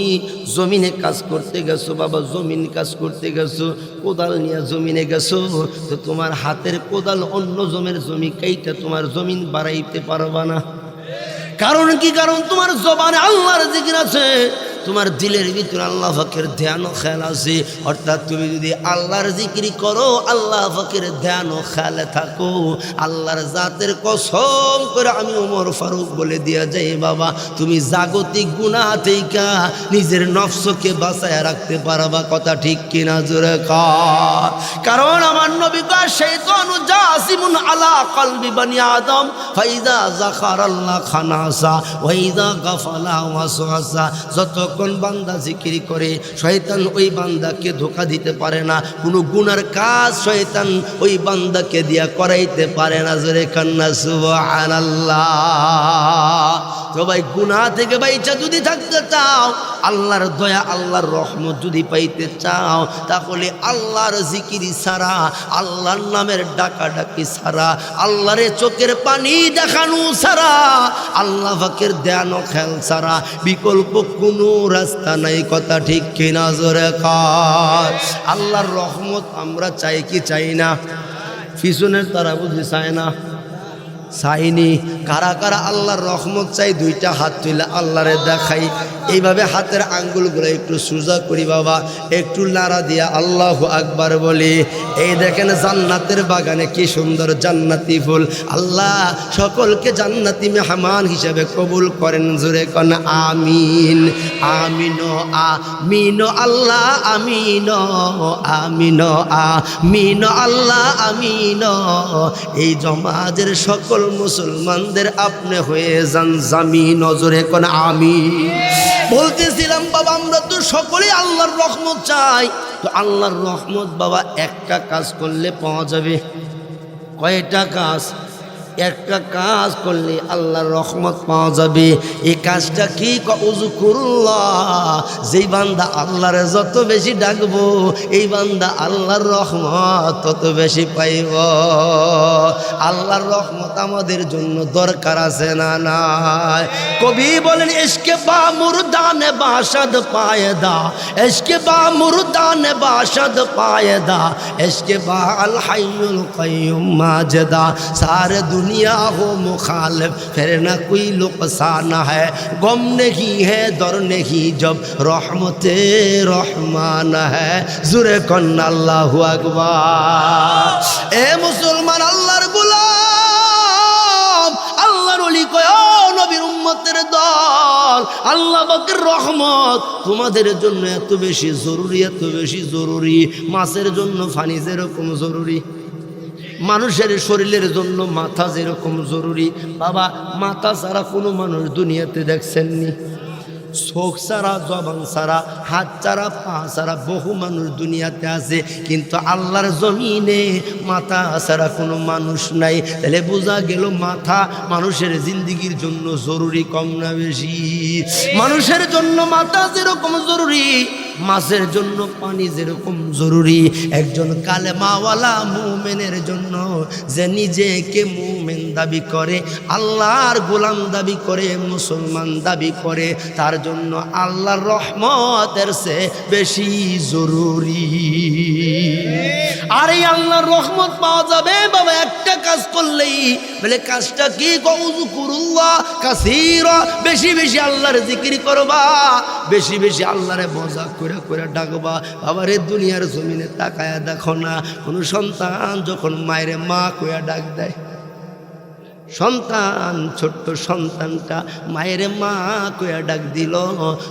জমিনে কাজ করতে গেছো বাবা জমিন কাজ করতে গেছো কোদাল নিয়ে জমিনে গেছো তো তোমার হাতের কোদাল অন্য জমের জমি কাইটা তোমার জমিন বাড়াইতে পারবা না কারণ কি কারণ তোমার জবানে আল্লাহর জিকির আছে তোমার দিলের ভিতরে আল্লাহ পাকের ধ্যান ও খেয়াল আছে অর্থাৎ তুমি যদি আল্লাহর জিকির করো আল্লাহ পাকের ধ্যান ও খেয়ালে থাকো আল্লাহর জাতের কসম করে আমি ওমর ফারুক বলে দিয়া যাই বাবা তুমি জাগতিক গুনাহ থেকে নিজের নফসকে বাঁচায় রাখতে পারবা কথা ঠিক কিনা জোরে কর কারণ আমার নবী কা শাইতানু জাসিমুন আলা কলবি বনি আদম ফাইদা যাকারাল্লাহ খানাসা ওয়া ইযা গাফালা ওয়াসওয়াসা যতক্ষণ বান্দা জিকির করে শয়তান ওই বান্দাকে ধোঁকা দিতে পারে না কোনো গুনার কাজ শয়তান ওই বান্দাকে দিয়া করাইতে পারে না জোরে কান্না সুবহানাল্লাহ তো ভাই গুনাহ থেকে বাইচা যদি থাকতে চাও আল্লাহর দয়া আল্লাহর রহমত যদি পাইতে চাও তাহলে আল্লাহর জিকির ছাড়া আল্লাহর নামের ডাকাডাকি ছাড়া আল্লাহরে চোখের পানি দেখানো ছাড়া আল্লাহ পাকের ধ্যান ও খেয়াল ছাড়া বিকল্প কোনো রাস্তা নাই কথা ঠিক কিনা জোরে কর আল্লাহর রহমত আমরা চাই কি চাই না পিছনের তারা বুঝি চায় না চাইনি কারা কারা আল্লাহর রহমত চাই দুইটা হাত তুলে আল্লাহরে দেখাই। এইভাবে হাতের আঙ্গুলগুলো একটু সোজা করি বাবা, একটু নাড়া দিয়া আল্লাহু আকবার বলি। এই দেখেন জান্নাতের বাগানে কি সুন্দর জান্নাতি ফুল। আল্লাহ সকলকে জান্নাতি মেহমান হিসেবে কবুল করেন। জোরে কোন আমিন। আমিন আমিন আল্লাহ আমিন আমিন আমিন আল্লাহ আমিন। এই জমাজের সকল মুসলমানদের আপনি হয়ে যান জামিন। জোরে কোন আমিন। বলতেছিলাম বাবা, আমরা তো সকলেই আল্লাহর রহমত চাই। তো আল্লাহর রহমত বাবা একটা কাজ করলে পাওয়া যাবে। কয়টা কাজ? একটা কাজ করলে আল্লাহর রহমত পাওয়া যাবে। এই কাজটা কি? উযকুরুল্লাহ। যেই বান্দা আল্লাহরে যত বেশি ডাকবো এই বান্দা আল্লাহর রহমত তত বেশি পাইব। আল্লাহর রহমত আমাদের জন্য দরকার আছে না নাই? কবি বলেন ইশকে বা মুরদানে বাশদ পায়দা, ইশকে বা মুরদানে বাশদ পায়দা, ইশকে বা আল হাইয়ুল কাইয়ুম মাজদা। सारे दुनिया हो मुखालिफ फिर न कोई नुकसान है, गम नहीं है दर नहीं जब रहमते रहमान है। जुरे कन्ना अल्लाहु अकबर। ए मुसलमान अल्लाहर गुलाम, আল্লাহর ওলি কয় ও নবীর উম্মতের দল, আল্লাহ পাকের রহমত তোমাদের জন্য এত বেশি জরুরি, এত বেশি জরুরি। মাছের জন্য পানি যেরকম জরুরি, মানুষের শরীরের জন্য মাথা যেরকম জরুরি। বাবা মাথা ছাড়া কোনো মানুষ দুনিয়াতে দেখছেননি? চোখ ছাড়া, জবান ছাড়া, হাত ছাড়া, পা ছাড়া বহু মানুষ দুনিয়াতে আছে, কিন্তু আল্লাহর জমিনে মাথা ছাড়া কোনো মানুষ নাই। তাহলে বোঝা গেল মাথা মানুষের জিন্দিগির জন্য জরুরি, কম না বেশি? মানুষের জন্য মাথা যেরকম জরুরি, মাছের জন্য পানি যেরকম জরুরি, একজন কালেমাওয়ালা মুমিনের জন্য যে নিজেকে মুমিন দাবি করে, আল্লাহর গোলাম দাবি করে, মুসলমান দাবি করে, তার জন্য আল্লাহর রহমতের চেয়ে বেশি জরুরি। আর এই আল্লাহর রহমত পাওয়া যাবে বাবা একটা কাজ করলেই। বলে কাজটা কি? উযকুরুল্লাহ কাসীরা। বেশি বেশি আল্লাহর জিকির করবা, বেশি বেশি আল্লাহরে মজা করে করে ডাকবা। বাবারে দুনিয়ার জমিনে তাকায়া দেখো না, কোনো সন্তান যখন মায়ের মা কইয়া ডাক দেয়, সন্তান ছোট্ট সন্তানটা মায়ের মা কইয়া ডাক দিল,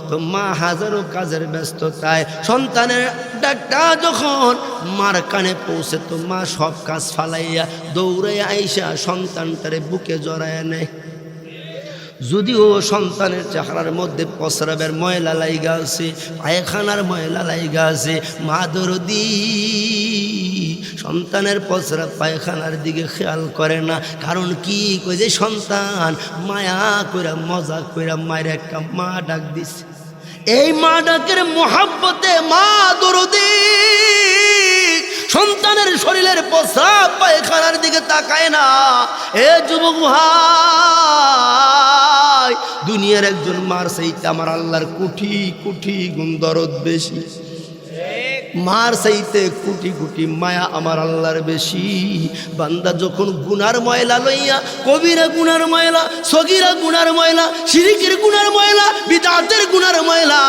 তো মা হাজারো কাজের ব্যস্ততায় সন্তানের ডাকটা যখন মার কানে পৌঁছে, তো মা সব কাজ ফালাইয়া দৌড়ে আইসা সন্তানটারে বুকে জড়ায় নেয়। যদিও সন্তানের চেহারার মধ্যে প্রস্রাবের ময়লা লাইগা আছে, পায়খানার ময়লা লাইগা আছে, মা দরদি সন্তানের প্রস্রাব পায়খানার দিকে খেয়াল করে না। কারণ কি? কই যে সন্তান মায়া কইরা মজা কইরা মায়ের একটা মা ডাক দিছে। এই মা ডাকের মোহাব্বতে মা দরদি সন্তানের শরীরের প্রস্রাব পায়খানার দিকে তাকায় না। এ যুবক ভাই, দুনিয়ার একজন মার চাইতে আমার আল্লাহর কোটি কোটি গুণ দরদ বেশি। মার চাইতে কোটি কোটি মায়া আমার আল্লাহর বেশি। বান্দা যখন গুনার ময়লা লইয়া, কবিরা গুনার ময়লা, সগীরা গুনার ময়লা, শিরিকের গুনার ময়লা, বিদআতের গুনার ময়লা,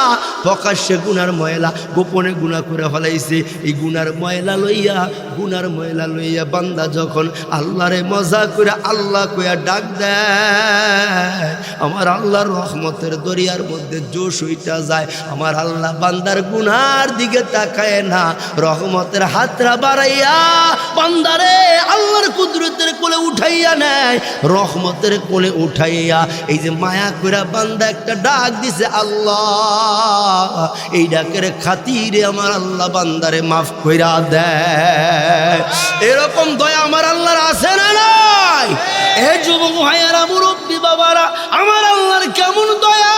প্রকাশ্যে গুনার ময়লা, গোপনে গুনাহ করে ফলাইছে, এই গুনার ময়লা লইয়া, গুনার ময়লা লইয়া বান্দা যখন আল্লাহরে মজা করে আল্লাহ কইয়া ডাক দেয়, আমার আল্লাহর রহমতের দরিয়ার মধ্যে জোশ হইটা যায়। আমার আল্লাহ বান্দার গুনার দিকে তাকায় না, রহমতের হাতরা বাড়াইয়া বান্দারে আল্লাহর কুদরতের কোলে উঠাইয়া নেয়, রহমতের কোলে উঠাইয়া এই যে মায়া কইরা বান্দা একটা ডাক দিছে আল্লাহ, এই ডাকের খাতিরে আমার আল্লাহ বান্দারে মাফ কইরা দেয়। এরকম দয়া আমার আল্লাহর আছে না নাই? এ যুবক ভাইয়ারা, মুরব্বী বাবারা, আমার আল্লাহর কেমন দয়া!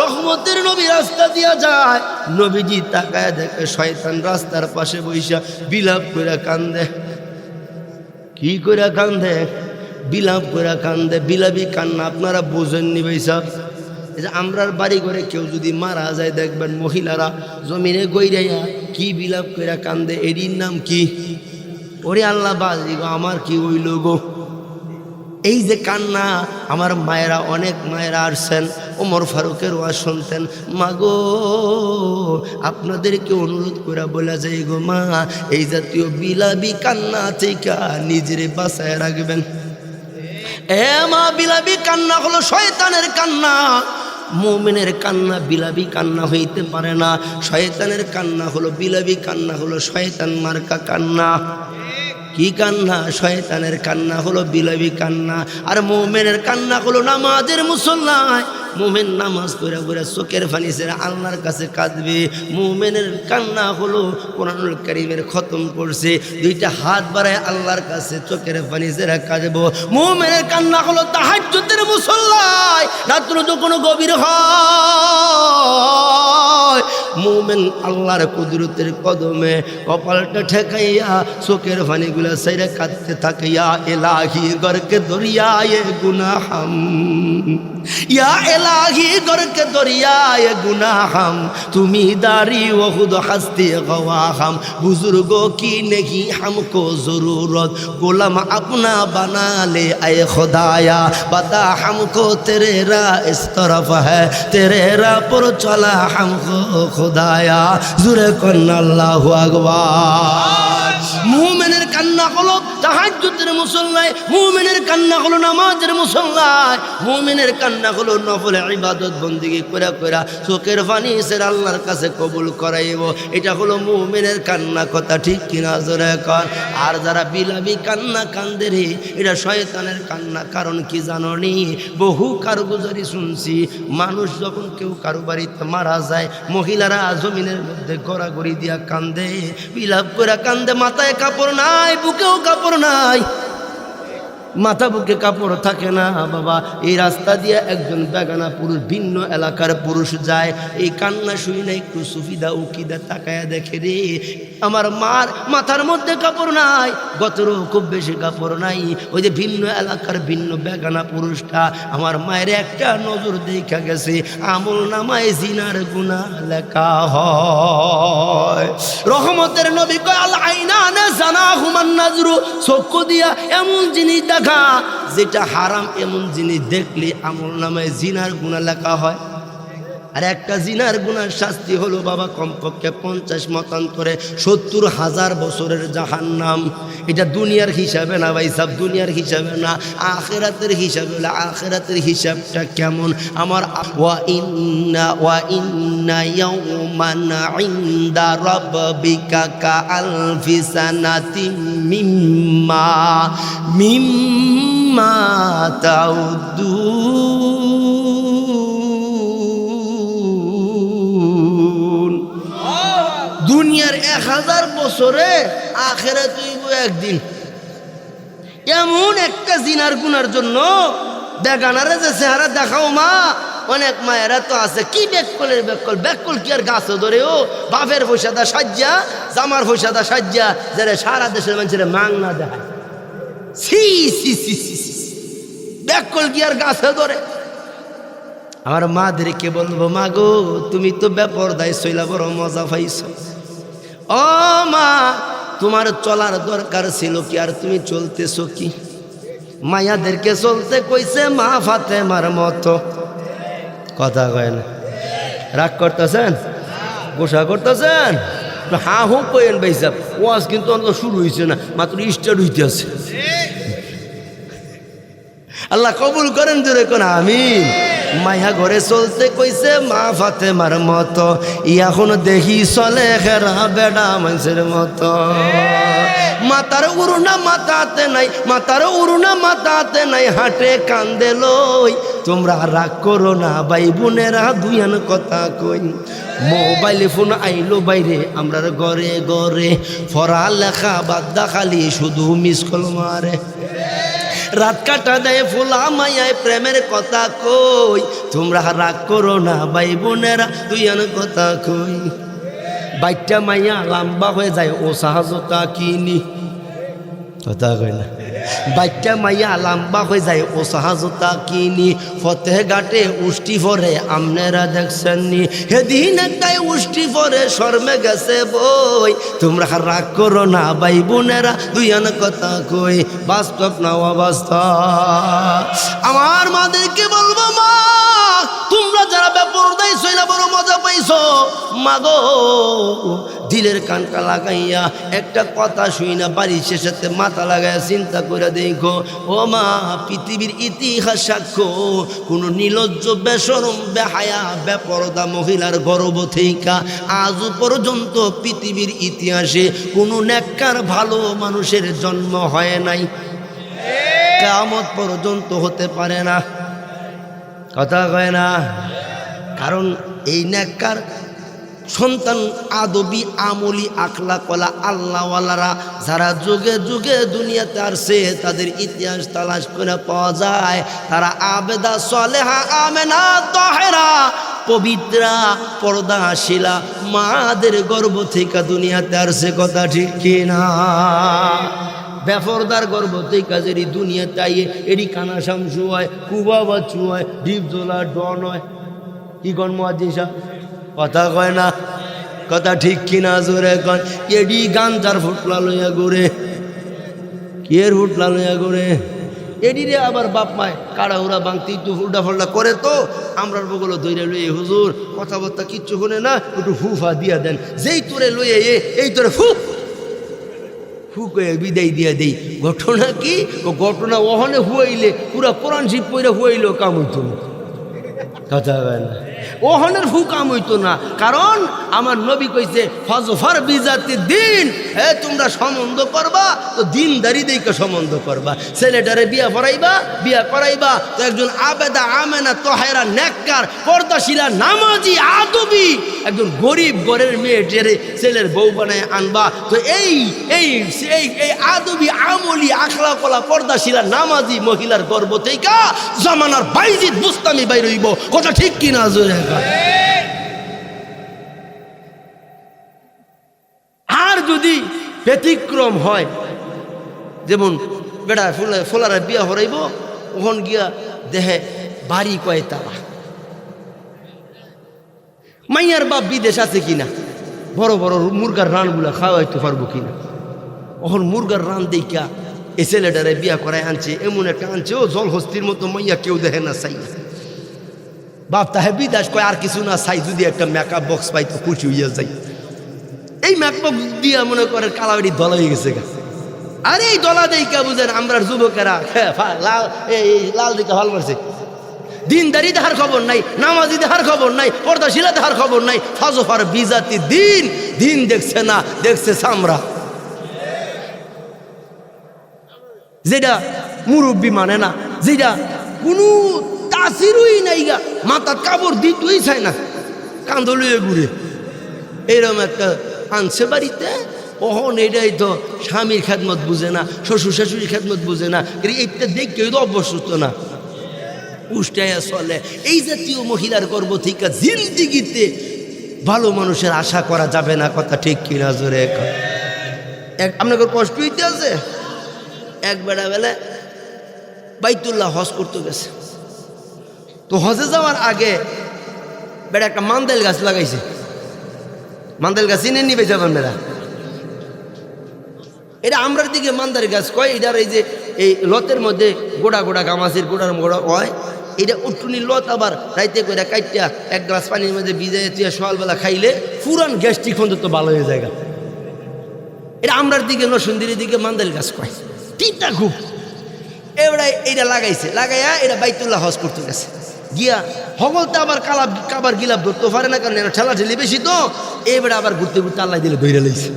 রহমতের নবী রাস্তা দিয়া যায়, নবীজি তাকায় দেখে শয়তান রাস্তার পাশে বইসা বিলাপ করে কান্দে। কি করে কান্দে? বিলাপ করে কান্দে। বিলাপি কান্না আপনারা বোঝেননি ভাই সাহেব। এই যে আমরার বাড়ি ঘরে কেউ যদি মারা যায় দেখবেন মহিলারা জমিনে গইরাইয়া কি বিলাপ করে কান্দে। এরির নাম কি? ওরে আল্লাহ বাজি গো, আমার কি হইল গো? এই যে কান্না, আমার মায়েরা, অনেক মায়েরা আসছেন ওমর ফারুকের ওয়াজ শুনতেন। মাগো আপনাদেরকে অনুরোধ করে বলা যায় গো মা, এই জাতীয় বিলাবি কান্না থেকে নিজেরে বাঁচায় রাখবেন। এ মা, বিলাবি কান্না হলো শয়তানের কান্না। মুমিনের কান্না বিলাবি কান্না হইতে পারে না। শয়তানের কান্না হলো, বিলাবি কান্না হলো শয়তান মার্কা কান্না। কি কান্না? শয়তানের কান্না হলো বিলাবি কান্না। আর মুমিনের কান্না হলো নামাজের মুসল্লায়। মুমিন নামাজ পড়ে পড়ে চোখের পানি ছেড়ে আল্লাহর কাছে কাঁদবে। মুমিনের কান্না হলো কোরআনুল কারীমের খতম করছে, দুইটা হাত বাড়ায় আল্লাহর কাছে চোখের পানি ছেড়ে কাঁদবো। মুমিনের কান্না হলো তাহাজ্জুদের মুসল্লায়, রাত্র যখন গভীর হয়, মুমিন আল্লাহর কুদরতের কদমে কপালটা ঠেকাইয়া চোখের পানিগুলো ছেড়ে কাঁদতে থাকে। ইয়া ইলাহি গরকে দরিয়ায়ে গুনাহাম, या इलाही गर के दरियाए गुनाहम, तुम्ही दारी व खुद हस्ती गवाहम, बुजुर्गों की नहीं हमको जरूरत, गुलाम अपना बना ले आए खुदाया, बता हमको तेरे राह इस तरफ है, तेरे राह पर चला हमको खुदाया, जुरे कन अल्लाहु अकबर। মুমিনের কান্না হলো তাহাজ্জুদের মুসল্লায়, মুমিনের কান্না হলো নামাজের মুসল্লায়, মুমিনের কান্না হলো নফল ইবাদত বন্দেগী করে করে চোখের পানি ছেড়ে আল্লাহর কাছে কবুল করাইব। এটা হলো মুমিনের কান্না। কথা ঠিক কিনা জোরে কর। আর যারা বিলাবি কান্না কান্দে রে, এটা শয়তানের কান্না। কারণ কি জানো নি? বহু কারগুজারি শুনছি, মানুষ যখন কেউ কারো বাড়িতে মারা যায়, মহিলারা জমিনের মধ্যে গড়াগড়ি দিয়া কান্দে, বিলাপ করে কান্দে। মাথায় কাপড় নাই, বুকেও কাপড় নাই, মাথা বুকে কাপড় থাকে না বাবা। এই রাস্তা দিয়ে একজন বেগানা পুরুষ, ভিন্ন এলাকার পুরুষ যায়, এই কান্না শুই না একটু সুফিদা উকিদা তাকায়া দেখে রে, আমার মার মাথার মধ্যে কাপড় নাই, গতরও খুব বেশি কাপড় নাই। ওই যে ভিন্ন এলাকার ভিন্ন বেগানা পুরুষটা আমার মায়ের একটা নজর দেখা গেছে, আমল নামায় জিনার গুনাহ লেখা হয়। রহমতের নবী কয় আল আইনানে জানাহুমান নাজরু, চক্ষু দিয়া এমন জিনিস দেখা যেটা হারাম, এমন জিনিস দেখলে আমল নামায় জিনার গুনাহ লেখা হয়। আর একটা জিনার গুনার শাস্তি হলো বাবা কমপক্ষে 50 মতান্তরে 70,000 বছরের জাহান্নাম। এটা দুনিয়ার হিসাবে না ভাই সাহেব, দুনিয়ার হিসাবে না, আখিরাতের হিসাবে। হলো আখিরাতের হিসাবটা কেমন? আমার ওয়া ইন্না ইয়াওমান ইনদা রাব্বিকা কা আলফি সানাতিম মিম্মা তাউদ্দুন। দুনিয়ার 1000 বছরে আখিরাত হইব একদিন। এমন একটা জিনার গুনার জন্য বেগানারে যে চেহারা দেখাও মা, অনেক মায়েরা তো আছে কি বেকলের বেকল, বেকল কি আর গাছে ধরে, ও বাপের পয়সাদা সাজ্জা, জামার পয়সাদা সাজ্জা, যারা সারা দেশের মানুষের মাংনা দেখায়। সি সি সি সি সি, বেকল কি আর গাছে ধরে? আমার মাদেরকে বলবো, মা গো তুমি তো বেপরদায় চইলা বড় মজা পাইছো। ও মা, তোমার চলার দরকার ছিল কি, আর তুমি চলতেছো কি? মায়াদেরকে চলতে কইছে মা ফাতেমার মতো। কথা কয় না, রাগ করতেছেন, গোসা করতেছেন? হা হু কইন ভাই সাহেব, ওয়াজ কিন্তু অন্তত শুরু হয়েছে না, মাত্র স্টার্ট হইতে আছে। আল্লাহ কবুল করেন, জোরে কোন আমিন। মায়া ঘরে চলতে কইছে মা ফাতেমার মতো, এখন দেখি চলে খেরা বেড়া মানুষের মতো। মাতার উড়না মাতাতে নাই, মাতার উড়না মাতাতে নাই, হাটে কান্দে লই। তোমরা রাগ করো না ভাই বোনেরা, দুইয়ান কথা কই। মোবাইল ফোন আইলো বাইরে আমরার ঘরে ঘরে, পড়া লেখা বাদ্দা খালি শুধু মিস কল মারে। রাত কাটা দেয় ফুলা মায়ায় প্রেমের কথা কই। তোমরা রাগ করো না ভাই বোনেরা, দুইয়ান কথা কই। বাইটা মাইয়া লম্বা হয়ে যায় ও সাহায্যতা কিনি। কথা কই না, বাচ্চা মাইয়া লাম্বা হয়ে যায় ও সাহায্যতা কিনি ফতেহঘাটে উষ্টি ফরে আপনারা দেখছেননি সেদিন একটাই উষ্টি ফরে শর্মে গেছে বই তোমরা রাগ করো না ভাই বোনেরা দুইয়ান কথা কই বাস্তব না অবাস্তব আমার মাদেরকে বলবো মা তোমরা যারা বেপরদাই সইলা বড় মজা পাইছো মাগো দিলের কানটা লাগাইয়া একটা কথা শুই না বাড়ির শেষেতে মাথা লাগাইয়া চিন্তা করে দেখো ও মা পৃথিবীর ইতিহাস সাক্ষ্য কোনো নির্লজ্জ বেশরম বেহায়া বেপরদা মহিলার গর্ভ থেকে আজ পর্যন্ত পৃথিবীর ইতিহাসে কোনো নেককার ভালো মানুষের জন্ম হয় নাই কিয়ামত পর্যন্ত হতে পারে না কথা কয় না কারণ এই নেককার সন্তান আদবি আমলি আখলাকওয়ালা আল্লাহওয়ালারা যারা যুগে যুগে দুনিয়াতে আসছে তাদের ইতিহাস তালাশ করে পাওয়া যায় তারা আবেদা সালেহা আমেনা তাহেরা পবিত্রা পর্দাশীলা মাদের গর্ভ থেকে দুনিয়াতে আসছে কথা ঠিক কিনা বেফরদার গর্ভ থেকে যদি দুনিয়াতে আইয়ে এডি কানা শামসু হয় কুবা বাচ্চু হয় ডিপজোলা ডন হয় কি গণ মহাজিসা কথা কয় না কথা ঠিক কিনা জোরে কন এডি গাঞ্জার ফুটলা লইয়া ঘুরে কের ফুটলা লইয়া ঘুরে এডি রে আবার বাপ মায় কাড়াহুড়া বাংতি একটু উল্টা ফল্টা করে তো আমরার বগল ধৈর্য লইয়ে হুজুর কথাবার্তা কিচ্ছু শুনে না একটু ফুফা দিয়া দেন যেই তোরে লইয়ে এই তোরে ফু বিদায় দিয়া দেই ঘটনা কি ঘটনা ওহনে হুয়াইলে পুরা কোরআন শিব পইরা হুয়াইলেও কাম হইতো না কথা হয় না ওহনের ফু কাম হইতো না কারণ আমার নবী কইছে ফজফার বিজাতি দিন তোমরা সম্বন্ধ করবা তো দিনদারি দেখে সম্বন্ধ করবা ছেলেটারে বিয়া করাইবা তো একজন আবেদা আমেনা তহেরা নেককার পর্দাশীলা নামাজি আদবি একজন গরিব ঘরের মেয়েটারে ছেলের বউ বানায় আনবা তো এই আদবি আমলি আখলাকওয়ালা পর্দাশীলা নামাজি মহিলার গর্ভ থেকে জামানার বাইজিদ বুস্তামি বাইর হইব কথা ঠিক কিনা জোরে আর যদি ব্যতিক্রম হয় যেমন বেড়া ফোলারা বিয়া হরাইব ওখান গিয়া দেহে বাড়ি কয় তালা মাইয়ার বাপ বিদেশ আছে কিনা বড় বড় মুরগার রানগুলা খাওয়াইতে পারবো কিনা ওখান মুরগার রান দেখা এ ছেলেটারে বিয়া করায় আনছে এমন একটা আনছে ও জল হস্তির মতো মাইয়া কেউ দেখে না চাই বাপ তাহে বিদেশ কয় আর কিছু না চাই যদি একটা মেকআপ বক্স পাই তো খুশি হইয়া যাই এই মেকআপ বক্স দিয়া মনে করে কালাবাড়ি দলা হয়ে গেছে গা আরে এই দলা দেখা বুঝেন আমরা যুবকেরা লাল দিকে হল মারছে দিনদারি দেখার খবর নাই নামাজি দেখার খবর নাই পর্দাশীলা দেখার খবর নাই ফজফার বিজাতি দিন দেখছে না দেখছে সামরা যেটা মুরব্বী মানে না যেটা কোনো তাসিরই নাই গা মাথা কাপড় দিতেই চায় না কান্দলিয়ে ঘুরে এরকম একটা আনছে বাড়িতে ওহন এটাই তো স্বামীর খেদমত বুঝে না শ্বশুর শাশুড়ির খেদমত বুঝে না এইটা দেখে তো অভ্যস্ত না উষ্টাইয়া চলে এই জাতীয় মহিলার গর্ভ থেকে জিন্দিগিতে ভালো মানুষের আশা করা যাবে না কথা ঠিক কিনা জোরে আপনাকে কষ্ট হইতে আছে এক বেড়া বেলা বাইতুল্লাহ হজ করতে গেছে তো হজে যাওয়ার আগে বেড়া একটা মান্দেল গাছ লাগাইছে মান্দেল গাছ চিনে নিবে যাবেন বেড়া এটা আমরার দিকে মান্দার গাছ কয় এটার এই যে এই লতের মধ্যে গোড়া গোড়া গামাছির গোড়ার গোড়া হয় এটা উঠুনি লত আবার রাইতে করে কাইটা এক গ্লাস পানির মধ্যে ভিজে তুই সকালবেলা খাইলে পুরান গ্যাস্ট্রিক তো ভালো হয়ে যায় এটা আমরার দিকে নসুন্দির দিকে মান্দাল গাছ কয় তিনটা খুব এবারে এইটা লাগাইয়া এটা বাইতুল্লাহ হজ করতে গেছে গিয়া হগলতে আবার কাবার গিলাপ ধরতে পারে না কারণ এটা ঠেলা ঠেলি বেশি তো এবারে আবার ঘুরতে ঘুরতে আল্লাহ দিলে ধৈর্য লইছে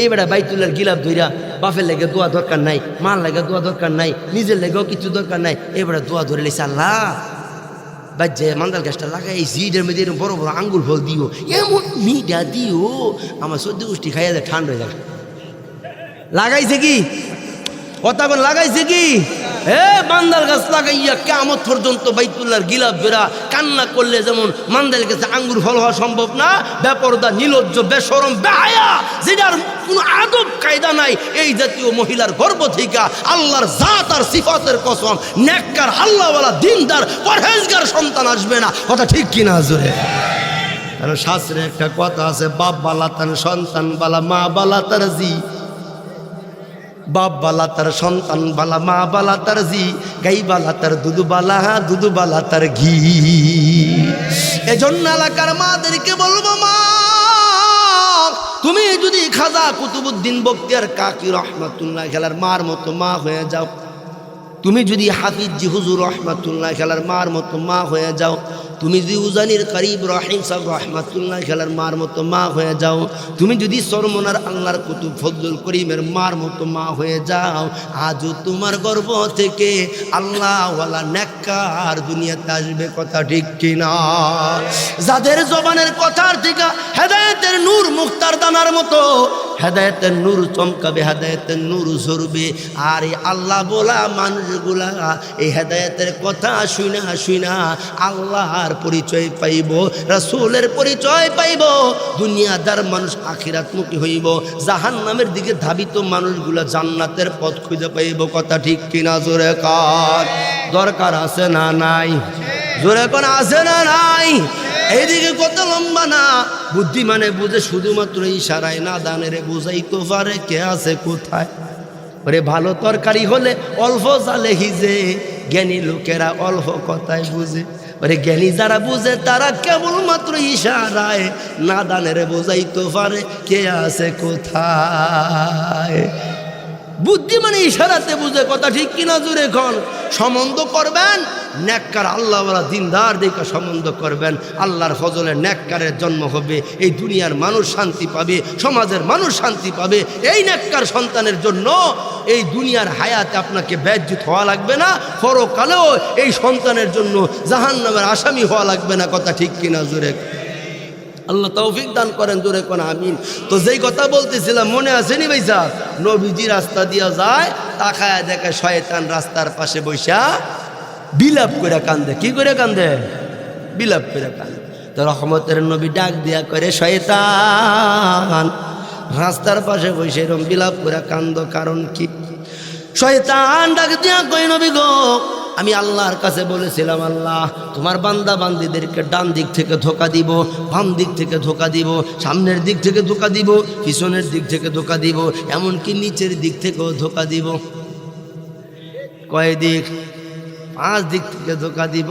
এইবারে বাইতুল্লাহর গিলাপ ধইরা বাপের লেগে দোয়া দরকার নাই মার লেগে দোয়া দরকার নাই নিজের লেগেও কিছু দরকার নাই এবারে দোয়া ধরে লেছে আল্লাহ বাজ্যে মান্দাল গাছটা লাগাই জিডের মধ্যে এরকম বড় বড় আঙ্গুল ফল দিও এমন মিডা দিও আমার সর্দি গোষ্ঠী খাইয়া যায় ঠান্ডা হয়ে যাবে লাগাইছে কি কথা বল লাগাইছে কি মান্দার গাছ লাগাইয়া কিয়ামত পর্যন্ত বাইতুল্লাহর গিলাফ বেরা কান্না করলে যেমন মান্দার গাছে আঙ্গুর ফল হওয়া সম্ভব না, বেপরদা, নির্লজ্জ, বেশরম, বেহায়া, যেটার কোনো আদব কায়দা নাই, এই জাতীয় মহিলার গর্ভ থেকে আল্লাহর জাত আর সিফাতের কসম নেককার আল্লাহওয়ালা দিনদার পরহেজগার সন্তান আসবে না। কথা ঠিক কিনা জোরে? আর শাস্ত্রে একটা কথা আছে, বাপ বালা তার সন্তান বালা, মা বালা তার জি। বাপ বালা তার সন্তান বালা, মা বালা তার জি, গাই বালা তার দুধ বালা, দুধ বালা তার ঘি। এজন্য এলাকার মাদেরকে বলবো, মা তুমি যদি খাজা কুতুবুদ্দিন বখতিয়ার কাকি রহমাতুল্লাহ খেলার মার মতো মা হয়ে যাও, তুমি যদি হাফিজ হুজুর রহমাতুল্লাহ খেলার মার মতো মা হয়ে যাও, তুমি যদি উজানির করিব রহিম সাহেব রহমাতুল্লাহ খেলার মার মতো মা হয়ে যাও, তুমি যদি সরমনার আল্লাহর কুতুব ফজলুল করিমের মার মতো মা হয়ে যাও, আজও তোমার গর্ভ থেকে আল্লাহওয়ালা নেককার দুনিয়াতে আসবে। কথা ঠিক কিনা? যাদের জবানের কথার থেকে হেদায়েতের নূর মুক্তার দানার মতো হেদায়েতের নূর চমকাবে, হেদায়েতের নূর ঝরবে। আর এই আল্লাহ বলা মানুষগুলা এই হেদায়েতের কথা শুনা শুনা আল্লাহর পরিচয় পাইব, রাসূলের পরিচয় পাইব। দুনিয়াদার মানুষ আখিরাতমুখী হইব, জাহান্নামের দিকে ধাবিত মানুষগুলা জান্নাতের পথ খুঁজে পাইব। কথা ঠিক কিনা? জোরে কার দরকার আছে না নাই? জোরে কোন আছে না নাই? এইদিকে কত লম্বা না, বুদ্ধিমানে বুঝে শুধুমাত্র ইশারায়, না দানেরে বুঝাইতে পারে কে আছে কোথায়। ওরে ভালো তরকারি হলে অল্প জালে হিজে, জ্ঞানী লোকেরা অল্প কথায় বুঝে। ওরে জ্ঞানী যারা বুঝে তারা কেবলমাত্র ইশারায়, না দানেরে বুঝাইতে পারে কে আছে কোথায়। বুদ্ধিমানে ইশারাতে বুঝে। কথা ঠিক কিনা? জোরে কোন? সম্বন্ধ করবেন নেককার আল্লাহওয়ালা দিনদার দেখে সম্বন্ধ করবেন, আল্লাহর ফজলে নেককারের জন্ম হবে, এই দুনিয়ার মানুষ শান্তি পাবে, সমাজের মানুষ শান্তি পাবে। এই নেককার সন্তানের জন্য এই দুনিয়ার হায়াতে আপনাকে বেজ্জত হওয়া লাগবে না, পরকালেও এই সন্তানের জন্য জাহান্নামের আসামি হওয়া লাগবে না। কথা ঠিক কিনা? জোরে আল্লাহ তৌফিক দান করেন। জোরে কোন আমিন। তো যেই কথা বলতেছিলাম মনে আসেনি ভাই সাহেব? নবীজি রাস্তা দিয়া যায়, তাকায় দেখে শয়তান রাস্তার পাশে বৈশা বিলাপ করে কান্দে। কি করে কান্দে? বিলাপ করে কান্দে। তো রহমতের নবী ডাক দিয়া করে, শয়তান রাস্তার পাশে বসে এরকম বিলাপ করে কান্দ, কারণ কি? শয়তান ডাক দিয়া কই, নবী গো, আমি আল্লাহর কাছে বলেছিলাম, আল্লাহ তোমার বান্দা বান্দিদেরকে ডান দিক থেকে ধোকা দিব, বাম দিক থেকে ধোকা দিব, সামনের দিক থেকে ধোকা দিব, পিছনের দিক থেকে ধোকা দিব, এমনকি নিচের দিক থেকেও ধোকা দিব। কয় দিক? 5 দিক থেকে ধোকা দিব।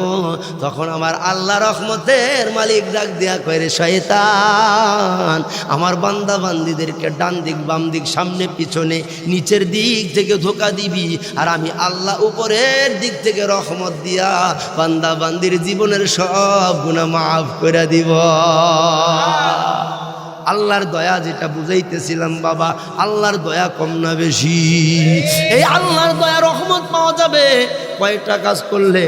তখন আমার আল্লাহ রহমতের মালিক ডাক দিয়া কয়ে, শয়তান আমার বান্দা বান্দিদেরকে ডান দিক বাম দিক সামনে পিছনে নিচের দিক থেকে ধোকা দিবি, আর আমি আল্লাহ উপরের দিক থেকে রহমত দিয়া বান্দা বান্দির জীবনের সব গুনাহ মাফ করে দিব। আল্লাহর দয়া যেটা বুঝাইতেছিলাম বাবা, আল্লাহর দয়া কম না বেশি? এই আল্লাহর দয়া রহমত পাওয়া যাবে কয়টা কাজ করলে?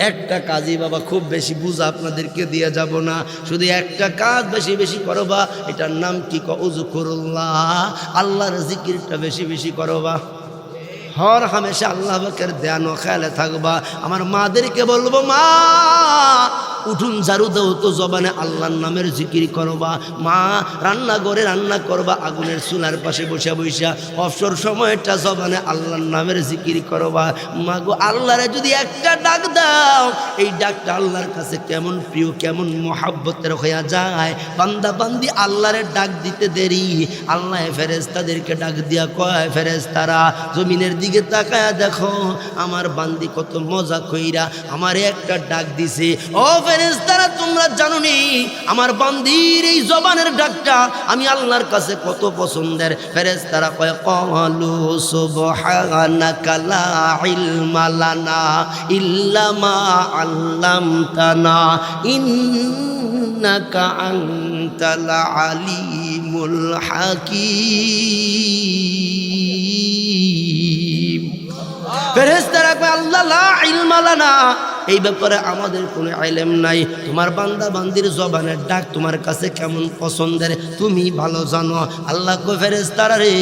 একটা কাজই বাবা, খুব বেশি বুঝা আপনাদেরকে দিয়ে যাব না, শুধু একটা কাজ বেশি বেশি করবা। এটার নাম কি? উযকুরুল্লাহ, আল্লাহর জিকিরটা বেশি বেশি করবা। হর হামেশা আল্লাহ পাকের ধ্যান ও খেয়ালে থাকবা। আমার মাদেরকে বলবো, মা উঠুন ঝাড়ু দাও তো, জবানে আল্লাহর নামের জিকির করবা। মা রান্নাঘরে রান্না করবা, আগুনের চুলার পাশে বসে বসা অবসর সময়টা জবানে আল্লাহর নামের জিকির করবা। মা গো, আল্লাহরে যদি একটা ডাক দাও, এই ডাকটা আল্লাহর কাছে কেমন প্রিয়, কেমন মহাব্বতের হইয়া যায়। বান্দা বান্দি আল্লাহরে ডাক দিতে দেরি, আল্লাহ ফেরেশতাদেরকে ডাক দিয়া কয়, ফেরেশতারা জমিনের দিকে তাকায়া দেখো, আমার বান্দি কত মজা কইরা আমার একটা ডাক দিছে। ও ফেরেশতারা, তোমরা জানো নি আমার বান্দির এই জবানের ডাকটা আমি আল্লাহর কাছে কত পছন্দের। ফেরেশতারা কয়, ক্বালু সুবহানাকা লা ইলমা লানা ইল্লা মা আল্লামতানা ইন্নাকা আনতাল আলিমুল হাকীম। ফেরেশতারা কয়, আল্লাহ লা ইলমা লানা, এই ব্যাপারে আমাদের কোনো ইলম নাই। তোমার বান্দা বান্দির জবানের ডাক তোমার কাছে কেমন পছন্দের তুমি ভালো জানো। আল্লাহ কো ফেরেশতারা রে,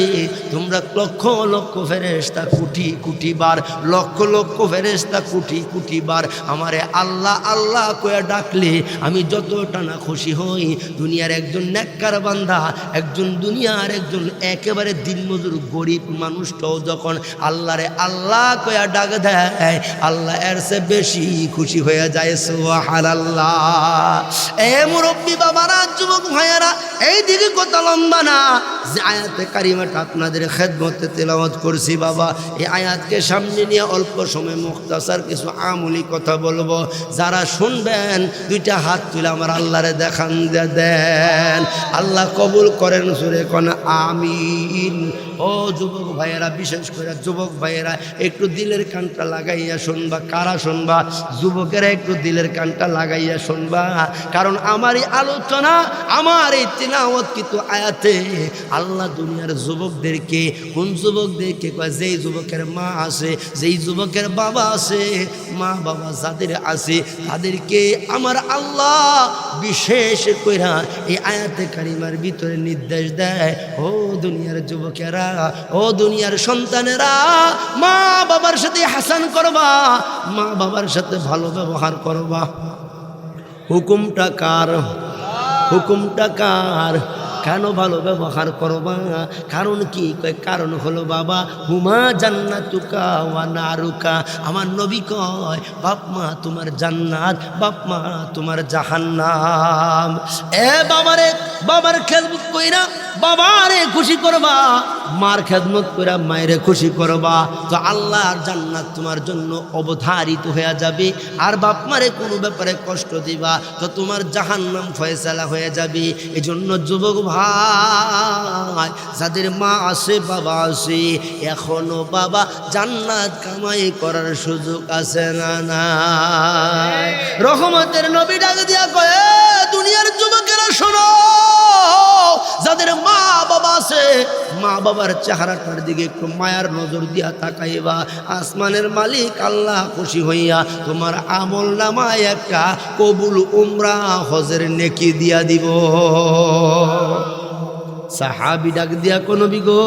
তোমরা লক্ষ লক্ষ ফেরেশতা কোটি কোটি বার, লক্ষ লক্ষ ফেরেশতা কোটি কোটি বার আমারে আল্লাহ আল্লাহ কয়ে ডাকলে আমি যতটা না খুশি হই। দুনিয়ার একজন নেককার বান্দা, একজন দুনিয়ার একজন একেবারে দিনমজুর গরিব মানুষটাও যখন আল্লাহরে আল্লাহ কয়া ডাক দেয়, আল্লাহ এর চেয়ে বেশি খুশি হয়ে যায়। সুবহানাল্লাহ। এ মুরব্বী বাবারা, যুবক ভাইয়েরা, এই দিকে কথা লম্বা না, যে আয়াতে কারিমাটা আপনাদের খেদমতে তেলাওয়াত করছি বাবা, এই আয়াতকে সামনে নিয়ে অল্প সময় মুখতাসার কিছু আমলি কথা বলবো। যারা শুনবেন দুইটা হাত তুলে আমার আল্লাহরে দেখান দেন। আল্লাহ কবুল করেন, সুরে কোন আমিন। ও যুবক ভাইয়েরা, বিশেষ করে যুবক ভাইয়েরা একটু দিলের কানটা লাগাইয়া শুনবা। কারা শুনবা? যুবকেরা একটু দিলের কানটা লাগাইয়া শুনবা, কারণ আমার এই আলোচনা, আমার এই তিলাওয়াত কিন্তু আয়াতে আল্লাহ দুনিয়ার যুবকদেরকে, কোন যুবকদেরকে কয়? যেই যুবকের মা আছে, যেই যুবকের বাবা আছে, মা বাবা যাদের আছে তাদেরকে আমার আল্লাহ বিশেষ কইরা এই আয়াতে কারিমার ভিতরে নির্দেশ দেয়, ও দুনিয়ার যুবকেরা, ও দুনিয়ার সন্তানেরা, মা বাবার সাথে হাসান করবা, মা বাবার সাথে ভালো ব্যবহার করবা। হুকুমটা কার? হুকুমটা কার? কেন ভালো ব্যবহার করবা? কারণ কি? কারণ হলো বাবা, হুমা জান্নাতুকা ওয়া নারুকা। আমার নবী কয়, বাপ মা তোমার জান্নাত, বাপ মা তোমার জাহান্নাম। এ বাবারে, বাবার খেদমত কইরা বাবারে খুশি করবা, মার খেদমত কইরা মায়েরে খুশি করবা, তো আল্লাহর জান্নাত তোমার জন্য অবধারিত হয়ে যাবে। আর বাপ মারে কোনো ব্যাপারে কষ্ট দিবা তো তোমার জাহান্নাম ফয়সালা হয়ে যাবে। এই জন্য যুবক ভাই, যাদের মা আছে বাবা আছে, এখনো বাবা জান্নাত কামাই করার সুযোগ আছে না নাই? রহমতের নবী ডাক দিয়া কয়, দুনিয়ার যুবকেরা শোনো, যাদের মা বাবা আছে, মা বাবার চেহারাটার দিকে একটু মায়ার নজর দিয়া তাকাইবা। আসমানের মালিক আল্লাহ খুশি হইয়া তোমার আমল নামায় একটা কবুল উমরা হজের নেকি দিয়া দিব। সাহাবী ডাক দিয়া কোন বিগো,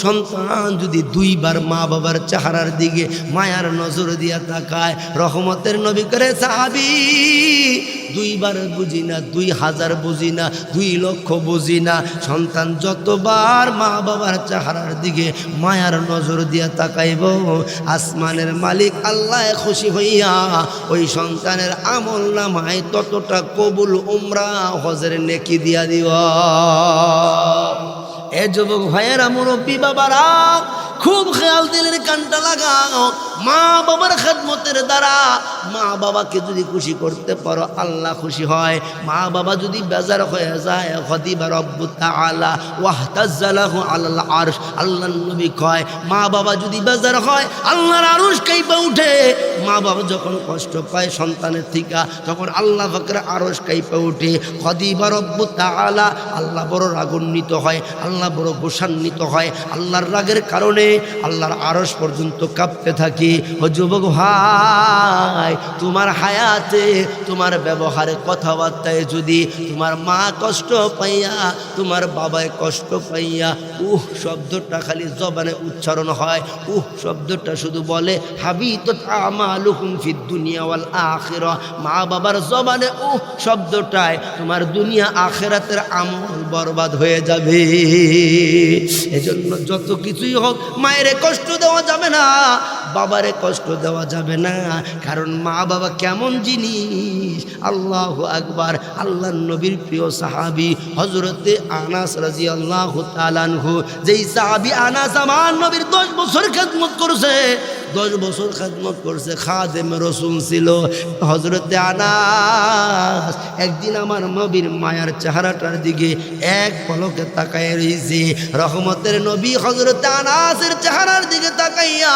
সন্তান যদি দুইবার মা বাবার চেহারার দিকে মায়ার নজর দিয়া তাকায়, রহমতের নবী করে সাহাবী, দুইবার বুঝি না, 2000 বুঝি না, 2 লক্ষ বুঝি না, সন্তান যতবার মা বাবার চেহারার দিকে মায়ার নজর দিয়া তাকাইব, আসমানের মালিক আল্লাহ খুশি হইয়া ওই সন্তানের আমল নামায় ততটা কবুল উমরা হজের নেকি দিয়া দিব। এ যুবক ভাইয়েরা, মুরব্বী বাবারা, খুব খেয়াল দিলের কানটা লাগাও। মা বাবার খেদমতের দ্বারা মা বাবাকে যদি খুশি করতে পারো, আল্লাহ খুশি হয়। মা বাবা যদি বেজার হয়ে যায়, গদিবা রব্বু তাআলা ওয়াহতাজ্জা লাহু আলাল আরশ। আল্লাহর নবী কয়, মা বাবা যদি বেজার হয়, আল্লাহর আরশ কাঁপে ওঠে। মা বাবা যখন কষ্ট পায় সন্তানের থেকে, তখন আল্লাহ পাকের আরশ কাঁপে ওঠে। গদিবা রব্বু তাআলা, আল্লাহ বড় রাগান্বিত হয়, আল্লাহ বড় গোসান্বিত হয়। আল্লাহর রাগের কারণে আল্লাহর আরশ পর্যন্ত কাঁপতে থাকে। ও যুবক ভাই, তোমার হায়াতে, তোমার ব্যবহারে, কথাবার্তায় যদি তোমার মা কষ্ট পাইয়া, তোমার বাবায় কষ্ট পাইয়া শব্দটা খালি জবানে উচ্চারণ হয়, শব্দটা শুধু বলে হাবিতাত আমালুকুম ফিদ দুনিয়া ওয়াল আখিরাহ, মা বাবার জবানে শব্দটায় তোমার দুনিয়া আখিরাতের আমল বরবাদ হয়ে যাবে। এজন্য যত কিছুই হোক, মায়েরে কষ্ট দেওয়া যাবে না, বাবারে কষ্ট দেওয়া যাবে না। কারণ মা বাবা কেমন জিনিস, আল্লাহু আকবার। আল্লাহর নবীর প্রিয় সাহাবী হযরতে আনাস রাদিয়াল্লাহু তাআলা আনহু, যেই সাহাবী আনাস আমার নবীর 10 বছর খেদমত করছে, 10 বছর খেদমত করছে, খাদেম রাসূল ছিল হযরতে আনাস। একদিন আমার নবীর মায়ার চেহারাটার দিকে এক পলকে তাকায় রইছে। রহমতের নবী হযরতে আনাসের চেহারার দিকে তাকাইয়া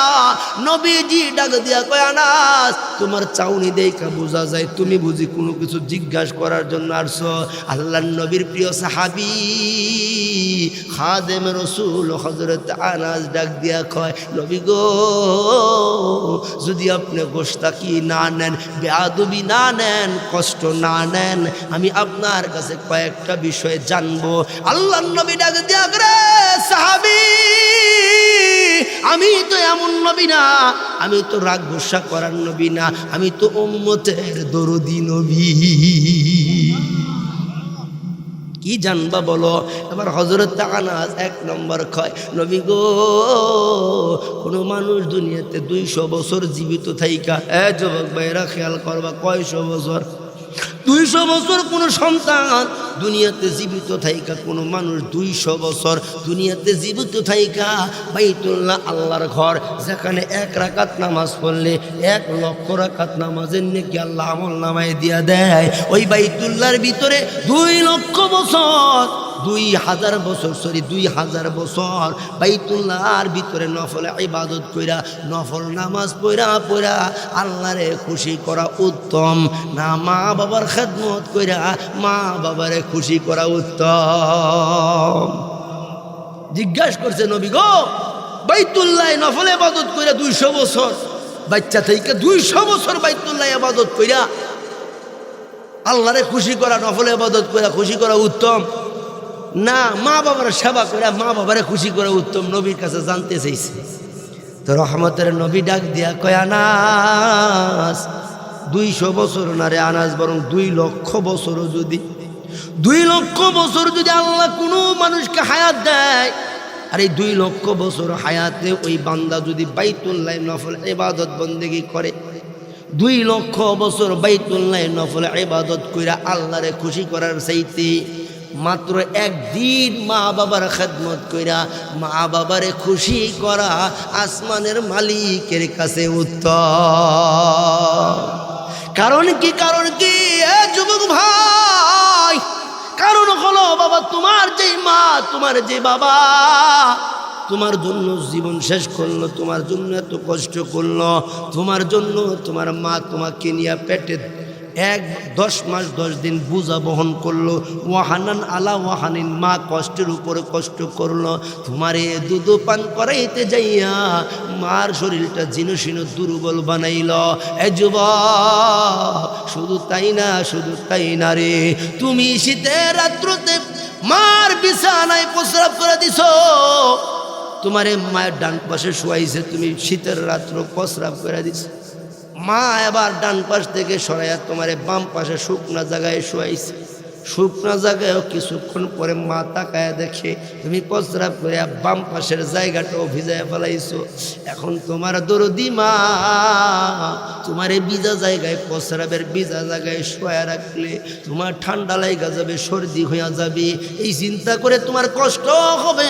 নবীজি ডাক দিয়া কয়, আনাস, তোমার চাউনি দেখা বোঝা যায় তুমি বুঝি কোনো কিছু জিজ্ঞাসা করার জন্য আসছো। আল্লাহর নবীর প্রিয় সাহাবী খাদেম রাসূল হযরতে আনাস ডাক দিয়া কয়, নবী গো, যদি আপনি গোশতাকি না নেন, বেয়াদবি না নেন, কষ্ট না নেন, আমি আপনার কাছে কয়েকটা বিষয় জানবো। আল্লাহর নবী ডাক দিয়া করে, সাহাবী, আমি তো এমন নবী না, আমি তো রাগ গোসা করার নবী না, আমি তো উম্মতের দরদি নবী। কি জানবা বলো? এবার হযরত আনাস এক নম্বর কয়, নবী গো, কোনো মানুষ দুনিয়াতে 200 বছর জীবিত থাইকা, যুবক ভাইরা খেয়াল করবা, কয়শো বছর? 200 বছর কোনো সন্তান দুনিয়াতে জীবিত থাইকা, কোনো মানুষ 200 বছর দুনিয়াতে জীবিত থাইকা বাইতুল্লাহ আল্লাহর ঘর, যেখানে 1 রাকাত নামাজ পড়লে 1 লক্ষ রাকাত নামাজের নেকি আল্লাহ আমল নামায় দিয়া দেয়। ওই বাইতুল্লাহর ভিতরে 2 লক্ষ বছর, 2000 বছর, 2000 বছর বাইতুল্লাহর ভিতরে নফল ইবাদত কইরা, নফল নামাজ পড়া আল্লাহরে খুশি করা উত্তম না মা বাবার খেদমত কইরা মা বাবারে খুশি করা উত্তম? জিজ্ঞাসা করছে নবী গো, বাইতুল্লাহ নফল ইবাদত কইরা 200 বছর, বাচ্চা থেকে 200 বছর বাইতুল্লাহ ইবাদত কইরা আল্লাহরে খুশি করা, নফল ইবাদত কইরা খুশি করা উত্তম না মা বাবার সেবা করে মা বাবারে খুশি করে উত্তম? নবীর কাছে জানতে চাইছে। তো রহমতের নবী ডাক দিয়া কয়, আনাস, 200 বছর না রে আনাস, বরং 2 লক্ষ বছরও যদি, 2 লক্ষ বছর যদি আল্লাহ কোনো মানুষকে হায়াত দেয়, আর এই 2 লক্ষ বছর হায়াতে ওই বান্দা যদি বাইতুল্লাহ নফল ইবাদত বন্দেগী করে, 2 লক্ষ বছর বাইতুল্লাহ নফল ইবাদত কইরা আল্লাহরে খুশি করার চাইতে মাত্র 1 দিন মা বাবার খেদমত কইরা মা বাবারে খুশি করা আসমানের মালিকের কাছে উত্তম। কারণ কি? কারণ কি যুবক ভাই? কারণ হলো বাবা, তোমার যে মা, তোমার যে বাবা তোমার জন্য জীবন শেষ করলো, তোমার জন্য এত কষ্ট করলো, তোমার জন্য তোমার মা তোমাকে নিয়ে পেটে 10 মাস 10 দিন বোঝা বহন করলো, ওয়াহানান আলা ওয়াহানিন, মা কষ্টের উপরে কষ্ট করলো, তোমারে দুধ পান করাইতে যাইয়া মার শরীরটা জীর্ণ দুর্বল বানাইল। এ যুবক, শুধু তাই না, শুধু তাই না রে, তুমি শীতের রাত্রতে মার বিছানায় প্রস্রাব করে দিছো, তোমারে মায়ের ডান পাশে শোয়াইছে, তুমি শীতের রাত্র প্রস্রাব করে দিছো, মা এবার ডান পাশ থেকে সরাইয়া তোমারে বাম পাশে শুকনা জায়গায় শোয়াইছে, শুকনা জায়গায়ও কিছুক্ষণ পরে মা তাকায় দেখে তুমি প্রস্রাব করে বাম পাশের জায়গাটাও ভিজায় ফেলাইছো। এখন তোমার দরদি মা তোমার এই ভিজা জায়গায়, প্রস্রাবের ভিজা জায়গায় শোয়া রাখলে তোমার ঠান্ডা লাগা যাবে, সর্দি হইয়া যাবে, এই চিন্তা করে তোমার কষ্ট হবে,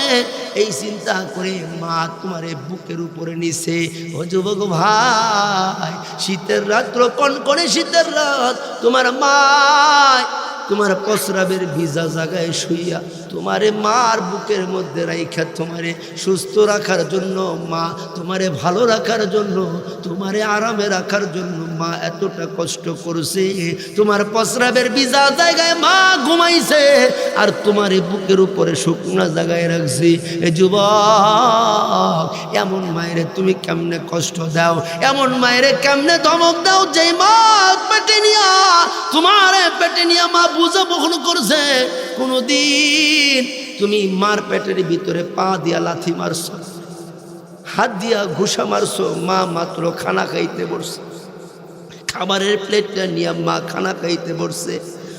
এই চিন্তা করে মা তোমার বুকের উপরে নিছে। ও যুবক ভাই, শীতের রাত্র, কনকনে শীতের রাত, তোমার মা তোমার প্রস্রাবের ভিজা জায়গায় শুইয়া তোমারে মার বুকের মধ্যে রাইখা তোমারে সুস্থ রাখার জন্য, মা তোমারে ভালো রাখার জন্য, তোমারে আরামে রাখার জন্য মা এতটা কষ্ট করছে। তোমার প্রস্রাবের ভিজা জায়গায় মা ঘুমাইছে, আর তোমার বুকের উপরে শুকনা জায়গায় রাখছে। এ যুবক, এমন মায়েরে তুমি কেমনে কষ্ট দাও, এমন মায়েরে কেমনে ধমক দাও, যে মা পেটে নিয়া, তোমার পেটে নিয়া মা বুঝা বহন করছে, কোনদিন তুমি মার পেটের ভিতরে পা দিয়া লাথি মারছো, হাত দিয়া ঘুষা মারছো, মা মাত্র খানা খাইতে বসছে, খাবারের প্লেটটা নিয়ে মা খানা খাইতে বসছে,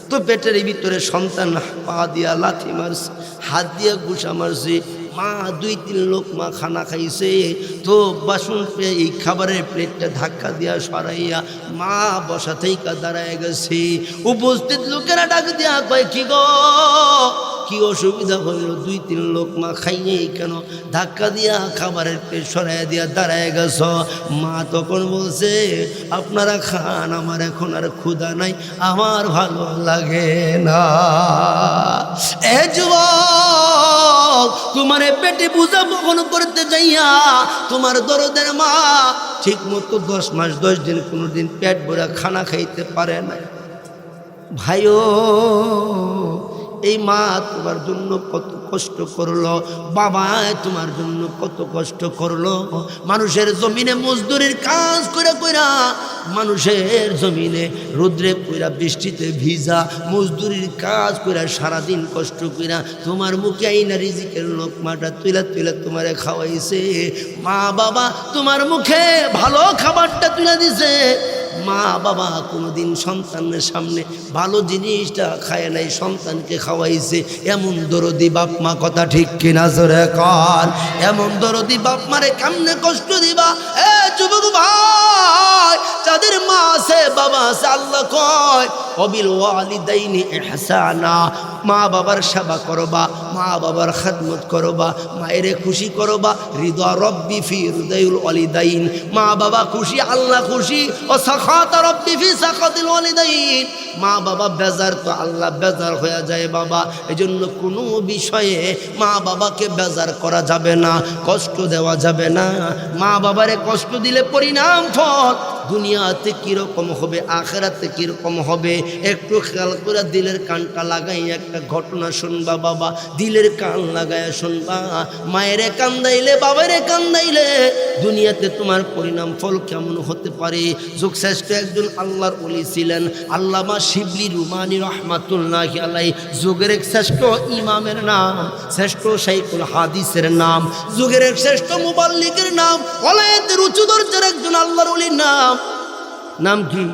তো পেটের ভিতরে সন্তান পা দিয়া লাথি মারছে, হাত দিয়া ঘুষা মারছে, মা 2-3 লোক মা খানা খাইছে, তো বাসন এই খাবারের প্লেটটা ধাক্কা দিয়া সরাইয়া মা বসা থেকে দাঁড়ায় গেছে। উপস্থিত লোকেরা ডাক দিয়া কয়, কি গো, কি অসুবিধা হইল? 2-3 লোক মা খাইয়ে কেন ধাক্কা দিয়া খাবারের প্লেট সরাইয়া দিয়া দাঁড়ায় গেছ? মা তখন বলছে, আপনারা খান, আমার এখন আর ক্ষুধা নাই, আমার ভালো লাগে না। এ যুবক, তোমার পেটে বুঝা বহন করতে যাইয়া তোমার দরদের মা ঠিক মতো 10 মাস 10 দিন কোনোদিন পেট ভরা খানা খাইতে পারে না। ভাইও, এই মা তোমার জন্য কত কষ্ট করলো, বাবা তোমার জন্য কত কষ্ট করলো। মানুষের জমিনে মজদুরির কাজ করে কইরা, মানুষের জমিনে রোদ্রে কইরা বৃষ্টিতে ভিজা মজদুরির কাজ কইরা সারাদিন কষ্ট কইরা তোমার মুখে আইনা রিজিকের লোকমাটা তুইলা তুইলা তোমারে খাওয়াইছে। মা বাবা তোমার মুখে ভালো খাবারটা তুলে দিছে। মা বাবা কোনোদিন সন্তানের সামনে ভালো জিনিসটা খায় নাই, সন্তানকে খাওয়াইছে। এমন দরদি বাপ মা, কথা ঠিক কিনা জোরে কর? এমন দরদি বাপ মারে কেমনে কষ্ট দিবা? এ যুবক ভাই, যাদের মা আছে বাবা আছে, আল্লাহ কয় অবিল ওয়ালিদাইনি ইহসানা, মা বাবার সেবা করবা, মা বাবার খেদমত করবা, মায়েরে খুশি করবা। রিদা রব্বি ফি রিদাইল ওয়ালিদাইন, মা বাবা খুশি আল্লাহ খুশি। ও সাখাত রব্বি ফি সাখাতিল ওয়ালিদাইন, মা বাবা বেজার তো আল্লাহ বেজার হয়ে যায় বাবা। এজন্য কোনো বিষয়ে মা বাবাকে বেজার করা যাবে না, কষ্ট দেওয়া যাবে না। মা বাবারে কষ্ট দিলে পরিণাম ফল দুনিয়াতে কীরকম হবে, আখেরাতে কীরকম হবে, একটু খেয়াল করে দিলের কানটা লাগাই একটা ঘটনা শুনবা বাবা। দিলের কান লাগায় শুনবা। মায়েরে কান্দাইলে, বাবারে কান্দাইলে দুনিয়াতে তোমার পরিণাম ফল কেমন হতে পারে। যুগশ্রেষ্ঠ একজন আল্লাহর ওলি ছিলেন আল্লামা শিবলি রুমানি রহমাতুল্লাহি আলাইহি। যুগের এক শ্রেষ্ঠ ইমামের নাম, শ্রেষ্ঠ শাইখুল হাদিসের নাম, যুগের এক শ্রেষ্ঠ মুবাল্লিগের নাম, ওলায়েতের উঁচু দরজার একজন আল্লাহর ওলির নাম। নাম কি?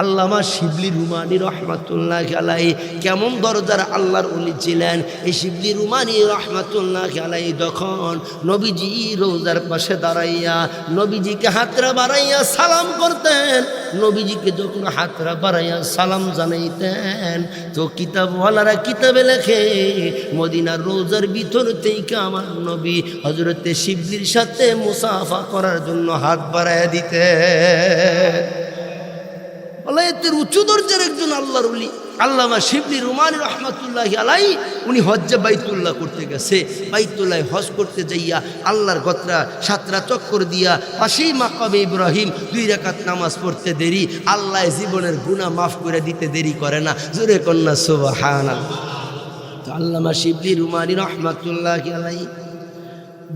আল্লামা শিবলি রুমানি রহমাতুল্লাহি আলাইহি। কেমন দরজার আল্লাহর ওলি ছিলেন এই শিবলি রুমানি রহমাতুল্লাহি আলাইহি। যখন নবীজি রোজার পাশে দাঁড়াইয়া নবীজিকে হাতরা বাড়াইয়া সালাম করতেন, নবীজিকে যখন হাতরা বাড়াইয়া সালাম জানাইতেন, তো কিতাবওয়ালারা কিতাবে লেখে মদিনার রোজার ভিতর থেকে আমার নবী হযরতে শিবলির সাথে মুসাফা করার জন্য হাত বাড়াইয়া দিতেন। ওলায়েতের উঁচু দরজার একজন আল্লাহর ওলি আল্লামা শিবলি রুমানি রহমাতুল্লাহি আলাইহি। উনি হজ্জে বাইতুল্লাহ করতে গেছে। বাইতুল্লাহ হজ করতে যাইয়া আল্লাহর গত্রা 7টা চক্কর দিয়া পাশেই মাকামে ইব্রাহিম 2 রাকাত নামাজ পড়তে দেরি, আল্লাহ জীবনের গুনাহ মাফ করে দিতে দেরি করে না। জোরে কন্যা সুবহানাল্লাহ। তো আল্লামা শিবলি রুমানি রহমাতুল্লাহি আলাইহি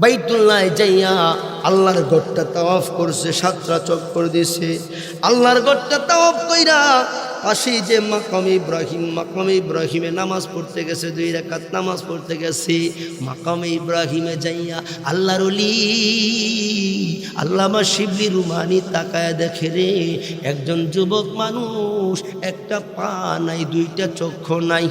বাইতুল্লাহ যাইয়া আল্লাহর ঘরটা তাওয়াফ করছে, 7টা চক্কর দিছে। আল্লাহর ঘরটা তাওয়াফ কইরা পাশেই যে মাকামে ইব্রাহিম, মাকামে ইব্রাহিমে নামাজ পড়তে গেছে, 2 রাকাত নামাজ পড়তে গেছে। মাকামে ইব্রাহিমে যাইয়া আল্লাহর ওলি আল্লামা শিবলি রুমানি তাকায় দেখে রে একজন যুবক মানুষ, একটা পা নাই, 2টা চক্ষু নাই।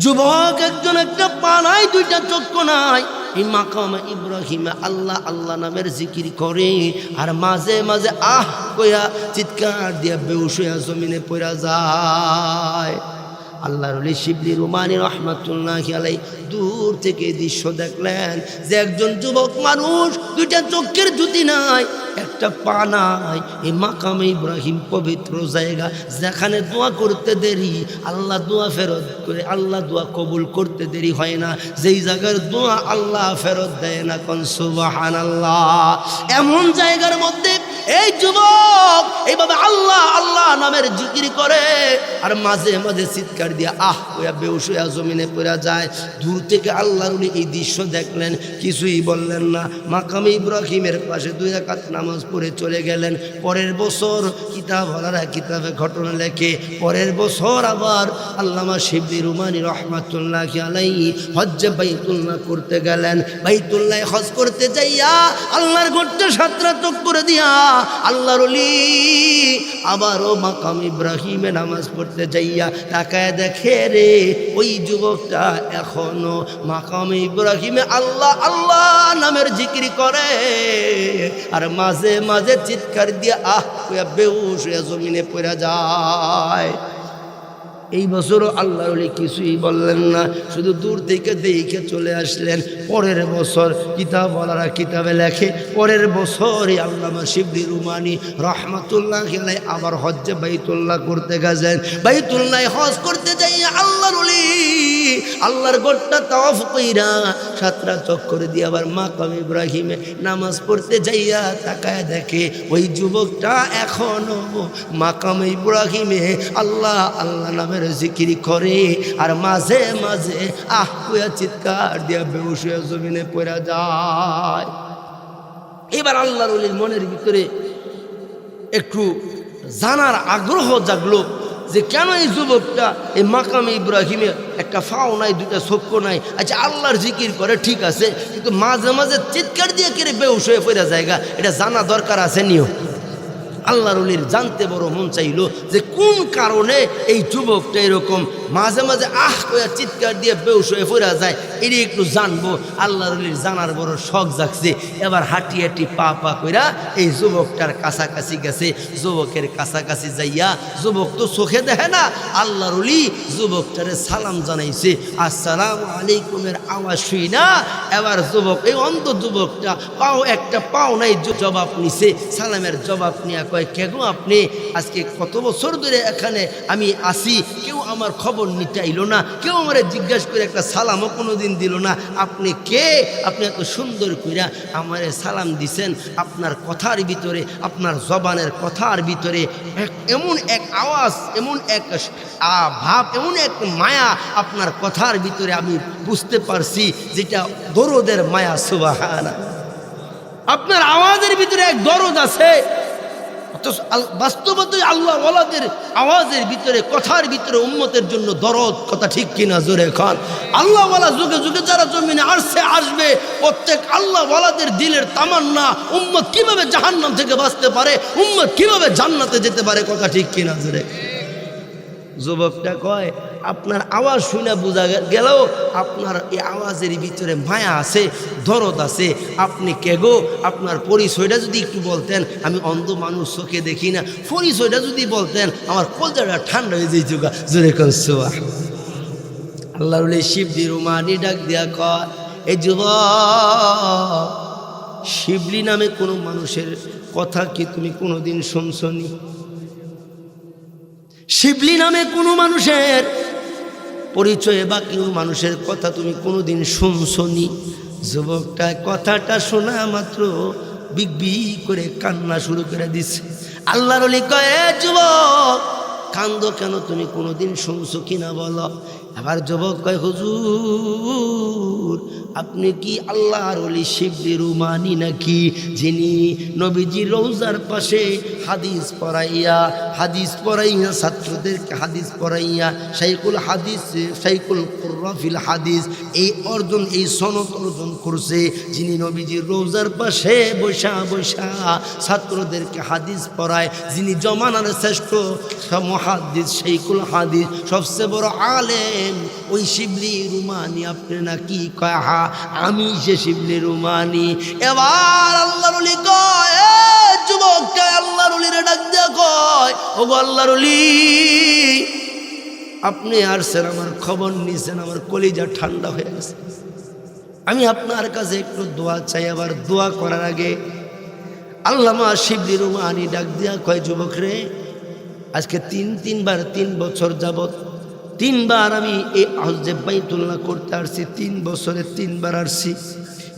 যুবক একজন, একটা পা নাই, 2টা চক্ষু নাই। এই মাকামে ইব্রাহিমে আল্লাহ আল্লাহ নামের জিকির করে, আর মাঝে মাঝে আহ কইয়া চিৎকার দিয়া বেহুশ হইয়া জমিনে পড়া যায়। আল্লাহর ওলি শিবলি রুমানি রহমাতুল্লাহি আলাইহি দূর থেকে দৃশ্য দেখলেন যে একজন যুবক মানুষ, 2টা চোখের জ্যোতি নাই, একটা পা নাই। এই মাকামে ইব্রাহিম পবিত্র জায়গা, যেখানে দোয়া করতে দেরি আল্লাহ দোয়া ফেরত করে, আল্লাহ দোয়া কবুল করতে দেরি হয় না, যেই জায়গার দোয়া আল্লাহ ফেরত দেয় না। কোন সুবহানাল্লাহ। এমন জায়গার মধ্যে এই যুবক এইভাবে আল্লাহ আল্লাহ নামের জিকির করে, আর মাঝে মাঝে চিৎকার দিয়ে আহ কইয়া বেহুশ হইয়া জমিনে পড়া যায়। দূর থেকে আল্লাহর ওলি এই দৃশ্য দেখলেন, কিছুই বললেন না। মাকামে ইব্রাহিমের পাশে 2 রাকাত নামাজ পড়ে চলে গেলেন। পরের বছর কিতাবওয়ালারা কিতাবে ঘটনা লেখে, পরের বছর আবার আল্লামা শিবলি রুমানি রহমাতুল্লাহি আলাইহি হজ্জে বাইতুল্লাহ করতে গেলেন। বাইতুল্লাহ হজ করতে যাইয়া আল্লাহর ঘরটা 7টা চক্কর দিয়া আল্লাহর ওলি আবারও মাকাম ইব্রাহিমে নামাজ পড়তে যাইয়া তাকায় দেখে রে ওই যুবকটা এখনো মাকামে ইব্রাহিমে আল্লাহ আল্লাহ নামের জিকির করে, আর মাঝে মাঝে চিৎকার দিয়ে আহ কইয়া বেহুশ হইয়া জমিনে পড়ে যায়। এই বছরও আল্লাহর ওলি কিছুই বললেন না, শুধু দূর থেকে দেখে চলে আসলেন। পরের বছর কিতাবওয়ালারা কিতাবে লেখে, পরের বছরই আল্লামা শিবলি রুমানি রহমাতুল্লাহি আলাইহি আবার হজ্জে বাইতুল্লাহ করতে গেছেন। বাইতুল্লাহ হজ করতে যাইয়া আল্লাহর ওলি আল্লাহর গড়টা তাওয়াফ কইরা 7টা চক্কর দিয়ে আবার মাকাম ইব্রাহিমে নামাজ পড়তে যাইয়া তাকায় দেখে ওই যুবকটা এখনো মাকাম ইব্রাহিমে আল্লাহ আল্লাহ নামের জিকির করে আর মাঝে মাঝে কুয়া চিৎকার দিয়া বেহুশ হয়ে জমিনে পড়ে যায়। এবার আল্লাহর ওলির মনের ভিতরে একটু জানার আগ্রহ জাগলো যে কেন এই যুবকটা এই মাকামে ইব্রাহিমে একটা ফাও নাই, দুটা চক্ষু নাই, আচ্ছা আল্লাহর জিকির করে ঠিক আছে, কিন্তু মাঝে মাঝে চিৎকার দিয়ে কেড়ে বেহুশ হয়ে পড়ে জায়গা, এটা জানা দরকার আছে নিও। আল্লাহর ওলির জানতে বড় মন চাইলো যে কোন কারণে এই যুবকটা এরকম মাঝে মাঝে করে চিৎকার দিয়ে বেহুশ হয়ে পড়ে যায়, এটি একটু জানবো। আল্লাহর ওলির জানার বড় শখ জাগছে। এবার হাঁটি হাঁটি পা পা কইরা এই যুবকটার কাছাকাছি গেছে। যুবকের কাছাকাছি যাইয়া, যুবক তো চোখে দেখে না, আল্লাহর ওলি যুবকটারে সালাম জানাইছে। আসসালামু আলাইকুমের আওয়াজ শুই না এবার যুবক, এই অন্ধ যুবকটা একটা পাও নাই জবাব নিছে। সালামের জবাব নিয়ে কয়, কে গো আপনি? আজকে কত বছর ধরে এখানে আমি আসি, কেউ আমার খবর নিতে আইলো না, কেউ আমার জিজ্ঞাসা করে একটা সালামও কোনোদিন দিল না। আপনি কে? আপনি এত সুন্দর কইরা আমারে সালাম দিছেন, আপনার কথার ভিতরে, আপনার জবানের কথার ভিতরে এমন এক আওয়াজ, এমন এক ভাব, এমন এক মায়া আপনার কথার ভিতরে আমি বুঝতে পারছি, যেটা দরদের মায়া। সুবহানাল্লাহ, আপনার আওয়াজের ভিতরে এক দরদ আছে। বাস্তবতই আল্লাহ ওয়ালাদের আওয়াজের ভিতরে, কথার ভিতরে উম্মতের জন্য দরদ। কথা ঠিক কিনা? জোরে খান। আল্লাহ ওয়ালা যুগে যুগে যারা জমিনে আসবে, প্রত্যেক আল্লাহ ওয়ালাদের দিলের তামান্না উম্মত কিভাবে জাহান্নাম থেকে বাঁচতে পারে, উম্মত কিভাবে জান্নাতে যেতে পারে। কথা ঠিক কিনা? জোরে। যুবকটা কয়, আপনার আওয়াজ শুনে বোঝা গেল আপনার এই আওয়াজের ভিতরে মায়া আছে, দরদ আছে। আপনি কে গো? আপনার পরিচয়টা যদি একটু বলতেন। আমি অন্ধ মানুষ, চোখে দেখি না, পরিচয়টা যদি বলতেন আমার কলজাটা ঠান্ডা হয়ে যেত। জোরে করছো। আল্লাহর ওলি শিবলি রুমানি ডাক দিয়া কয়, এই যুবক, শিবলি নামে কোনো মানুষের কথা কি তুমি কোনোদিন শুনছনি? শিবলি নামে কোনো মানুষের পরিচয়ে বা কেউ মানুষের কথা তুমি কোনোদিন শুনছনি? যুবকটা কথাটা শোনা মাত্র বিগ বিগ করে কান্না শুরু করে দিচ্ছে। আল্লাহর ওলি কয়, যুবক কান্দো কেন? তুমি কোনোদিন শুনছো কিনা বলো। আবার যুবক কয়, হুজুর আপনি কি আল্লাহর ওলি শিবলি রুমানি নাকি, যিনি নবীজির রওজার পাশে হাদিস পড়াইয়া ছাত্রদেরকে হাদিস পড়াইয়া শাইখুল কুররা ফিল হাদিস এই সনদ অর্জন করছে, যিনি নবীজির রওজার পাশে বৈশা ছাত্রদেরকে হাদিস পড়ায়, যিনি জমানার শ্রেষ্ঠ মুহাদ্দিস, শাইখুল হাদিস, সবচেয়ে বড় আলেম, ওই শিবলি রুমানি আপনি নাকি? কয়, হা আমি সে শিবলি রুমানি। এবার আল্লাহর ওলি কয়, যুবকটা আল্লাহর ওলিরে ডাক দিয়া কয়, ও গো আল্লাহর ওলি, আপনি আসছেন, আমার খবর নিছেন, আমার কলিজা ঠান্ডা হয়ে গেছে। আমি আপনার কাছে একটু দোয়া চাই। আবার দোয়া করার আগে আল্লামা শিবলি রুমানি ডাক দিয়া কয়, যুবক রে, আজকে তিনবার 3 বছর যাবত 3বার আমি এই হজ্জে বাইতুল্লাহ করতে আসছি। 3 বছরে 3বার আসছি।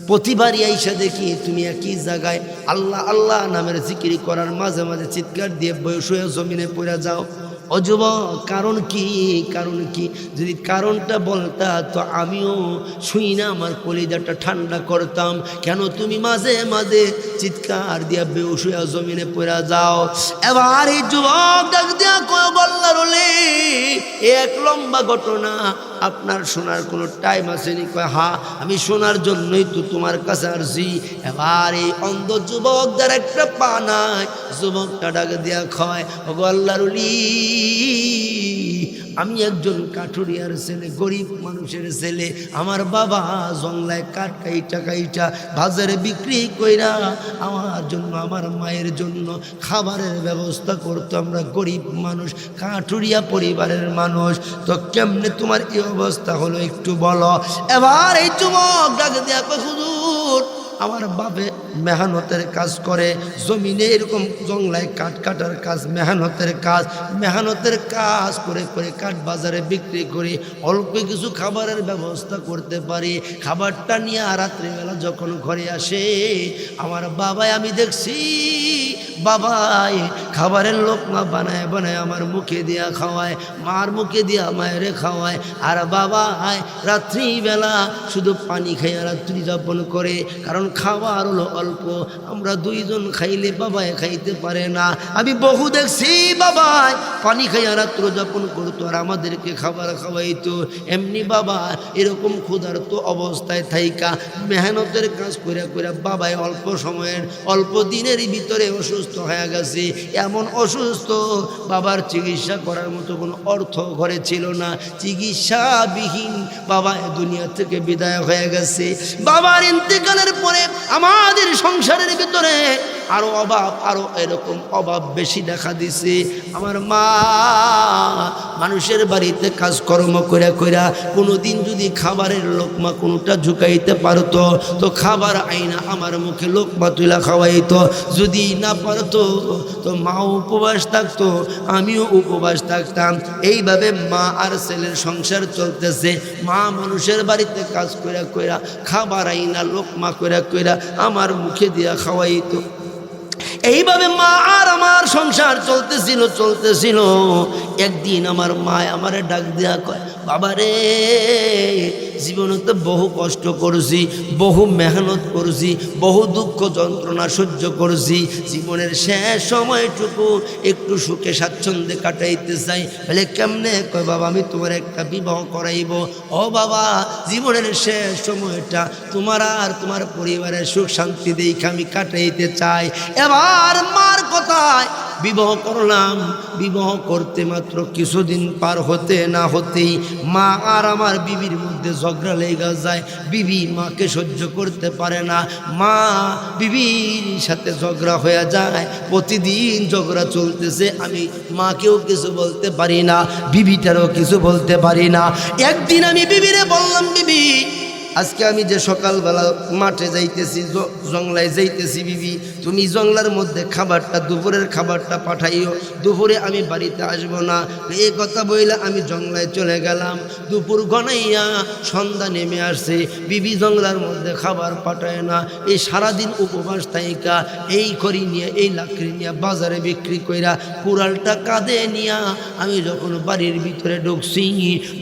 প্রতিবারই আইসা দেখি তুমি একই জায়গায় আল্লাহ আল্লাহ নামের জিকির করার মাঝে মাঝে চিৎকার দিয়ে বয়স হয়ে জমিনে পড়ে যাও। ও যুবক, কারণ কি? যদি কারণটা বলতা তো আমিও শুই না, আমার কলিজাটা ঠান্ডা করতাম। কেন তুমি মাঝে মাঝে চিৎকার দিয়া বেহুশ হয়ে জমিনে পড়ে যাও? এবার এই যুবক ডাক দিয়া কয়, আল্লাহর ওলি, এক লম্বা ঘটনা, আপনার শোনার কোনো টাইম আসেনি? কয়, হ্যাঁ আমি শোনার জন্যই তো তোমার কাছে আসছি। এবার এই অন্ধ যুবক যার একটা পা নাই, যুবকটা ডাক দিয়া কয়, ও আল্লাহর ওলি, আমি একজন কাঠুরিয়ার ছেলে, গরিব মানুষের ছেলে। আমার বাবা জংলায় কাঠ কাইটা বাজারে বিক্রি কইরা আমার জন্য, আমার মায়ের জন্য খাবারের ব্যবস্থা করতো। আমরা গরিব মানুষ, কাঠুরিয়া পরিবারের মানুষ, তো কেমনে তোমার এই অবস্থা হলো একটু বলো। এবার এই যুবক ডাক দিয়া কয়, হুজুর আমার বাপে মেহনতের কাজ করে, জমিনে এরকম জংলায় কাঠ কাটার কাজ, মেহনতের কাজ করে করে কাঠ বাজারে বিক্রি করে অল্প কিছু খাবারের ব্যবস্থা করতে পারি। খাবারটা নিয়ে রাত্রিবেলা যখন ঘরে আসে আমার বাবাই, আমি দেখছি বাবাই খাবারের লোকমা বানায় বানায় আমার মুখে দিয়া খাওয়ায়, মার মুখে দিয়া মায়েরে খাওয়ায়। আর বাবাই রাত্রিবেলা শুধু পানি খাইয়া রাত্রি যাপন করে, কারণ খাবার হলো অল্প, আমরা দুইজন খাইলে বাবাই খাইতে পারে না। আমি বহু দেখছি বাবাই পানি খাইয়া রাত্র যাপন করতো আর আমাদেরকে খাবার খাওয়াইতো। এমনি বাবা এরকম ক্ষুধার্ত অবস্থায় থাইকা মেহনতের কাজ করে করে বাবাই অল্প সময়ের অল্প দিনের ভিতরে অসুস্থ হয়ে গেছে। এমন অসুস্থ বাবার চিকিৎসা করার মতো কোনো অর্থ ঘরে ছিল না, চিকিৎসাবিহীন বাবা দুনিয়া থেকে বিদায় হয়ে গেছে। বাবার ইন্তেকালের পরে আমাদের সংসারের ভিতরে আরো অভাব, আরো এরকম অভাব বেশি দেখা দিছে। আমার মা মানুষের বাড়িতে কাজকর্ম করে কইরা কোনোদিন যদি খাবারের লোকমা কোনোটা ঝুঁকাইতে পারতো তো খাবার আইনা আমার মুখে লোকমা তুলা খাওয়াইতো। যদি না পারতো তো মাও উপবাস থাকতো, আমিও উপবাস থাকতাম। এইভাবে মা আর ছেলের সংসার চলতেছে। মা মানুষের বাড়িতে কাজ কইরা কইরা খাবার আইনা লোকমা কইরা কইরা আমার মুখে দিয়া খাওয়াইতো। এইভাবে মা আর আমার সংসার চলতেছিল। একদিন আমার মা আমারে ডাক দিয়া কয়, বাবারে জীবনে তো বহু কষ্ট করছি, বহু মেহনত করছি, বহু দুঃখ যন্ত্রণা সহ্য করছি, জীবনের শেষ সময়টুকু একটু সুখে স্বাচ্ছন্দ্যে কাটাইতে চাই। বলে কেমনে? কয় বাবা আমি তোমার একটা বিবাহ করাইব। ও বাবা জীবনের শেষ সময়টা তোমার আর তোমার পরিবারের সুখ শান্তি দেখে আমি কাটাইতে চাই। এবার মার কথায় বিবাহ করলাম। বিবাহ করতে মাত্র কিছুদিন পার হতে না হতেই মা আর আমার বিবির মধ্যে ঝগড়া লেগে যায়। বিবি মাকে সহ্য করতে পারে না, মা বিবির সাথে ঝগড়া হয়ে যায়। প্রতিদিন ঝগড়া চলতেছে, আমি মাকেও কিছু বলতে পারি না, বিবিটারও কিছু বলতে পারি না। একদিন আমি বিবিরে বললাম, বিবি আজকে আমি যে সকালবেলা মাঠে যাইতেছি, জংলায় যাইতেছি, বিবি তুমি জংলার মধ্যে খাবারটা, দুপুরের খাবারটা পাঠাইও, দুপুরে আমি বাড়িতে আসবো না। এই কথা বইলে আমি জংলায় চলে গেলাম। দুপুর গনাইয়া সন্ধ্যা নেমে আসছে, বিবি জংলার মধ্যে খাবার পাঠায় না। এই সারাদিন উপবাস থাইকা এই খড়ি নিয়ে এই লাকড়ি নিয়ে বাজারে বিক্রি কইরা কুড়ালটা কাঁধে নিয়া আমি যখন বাড়ির ভিতরে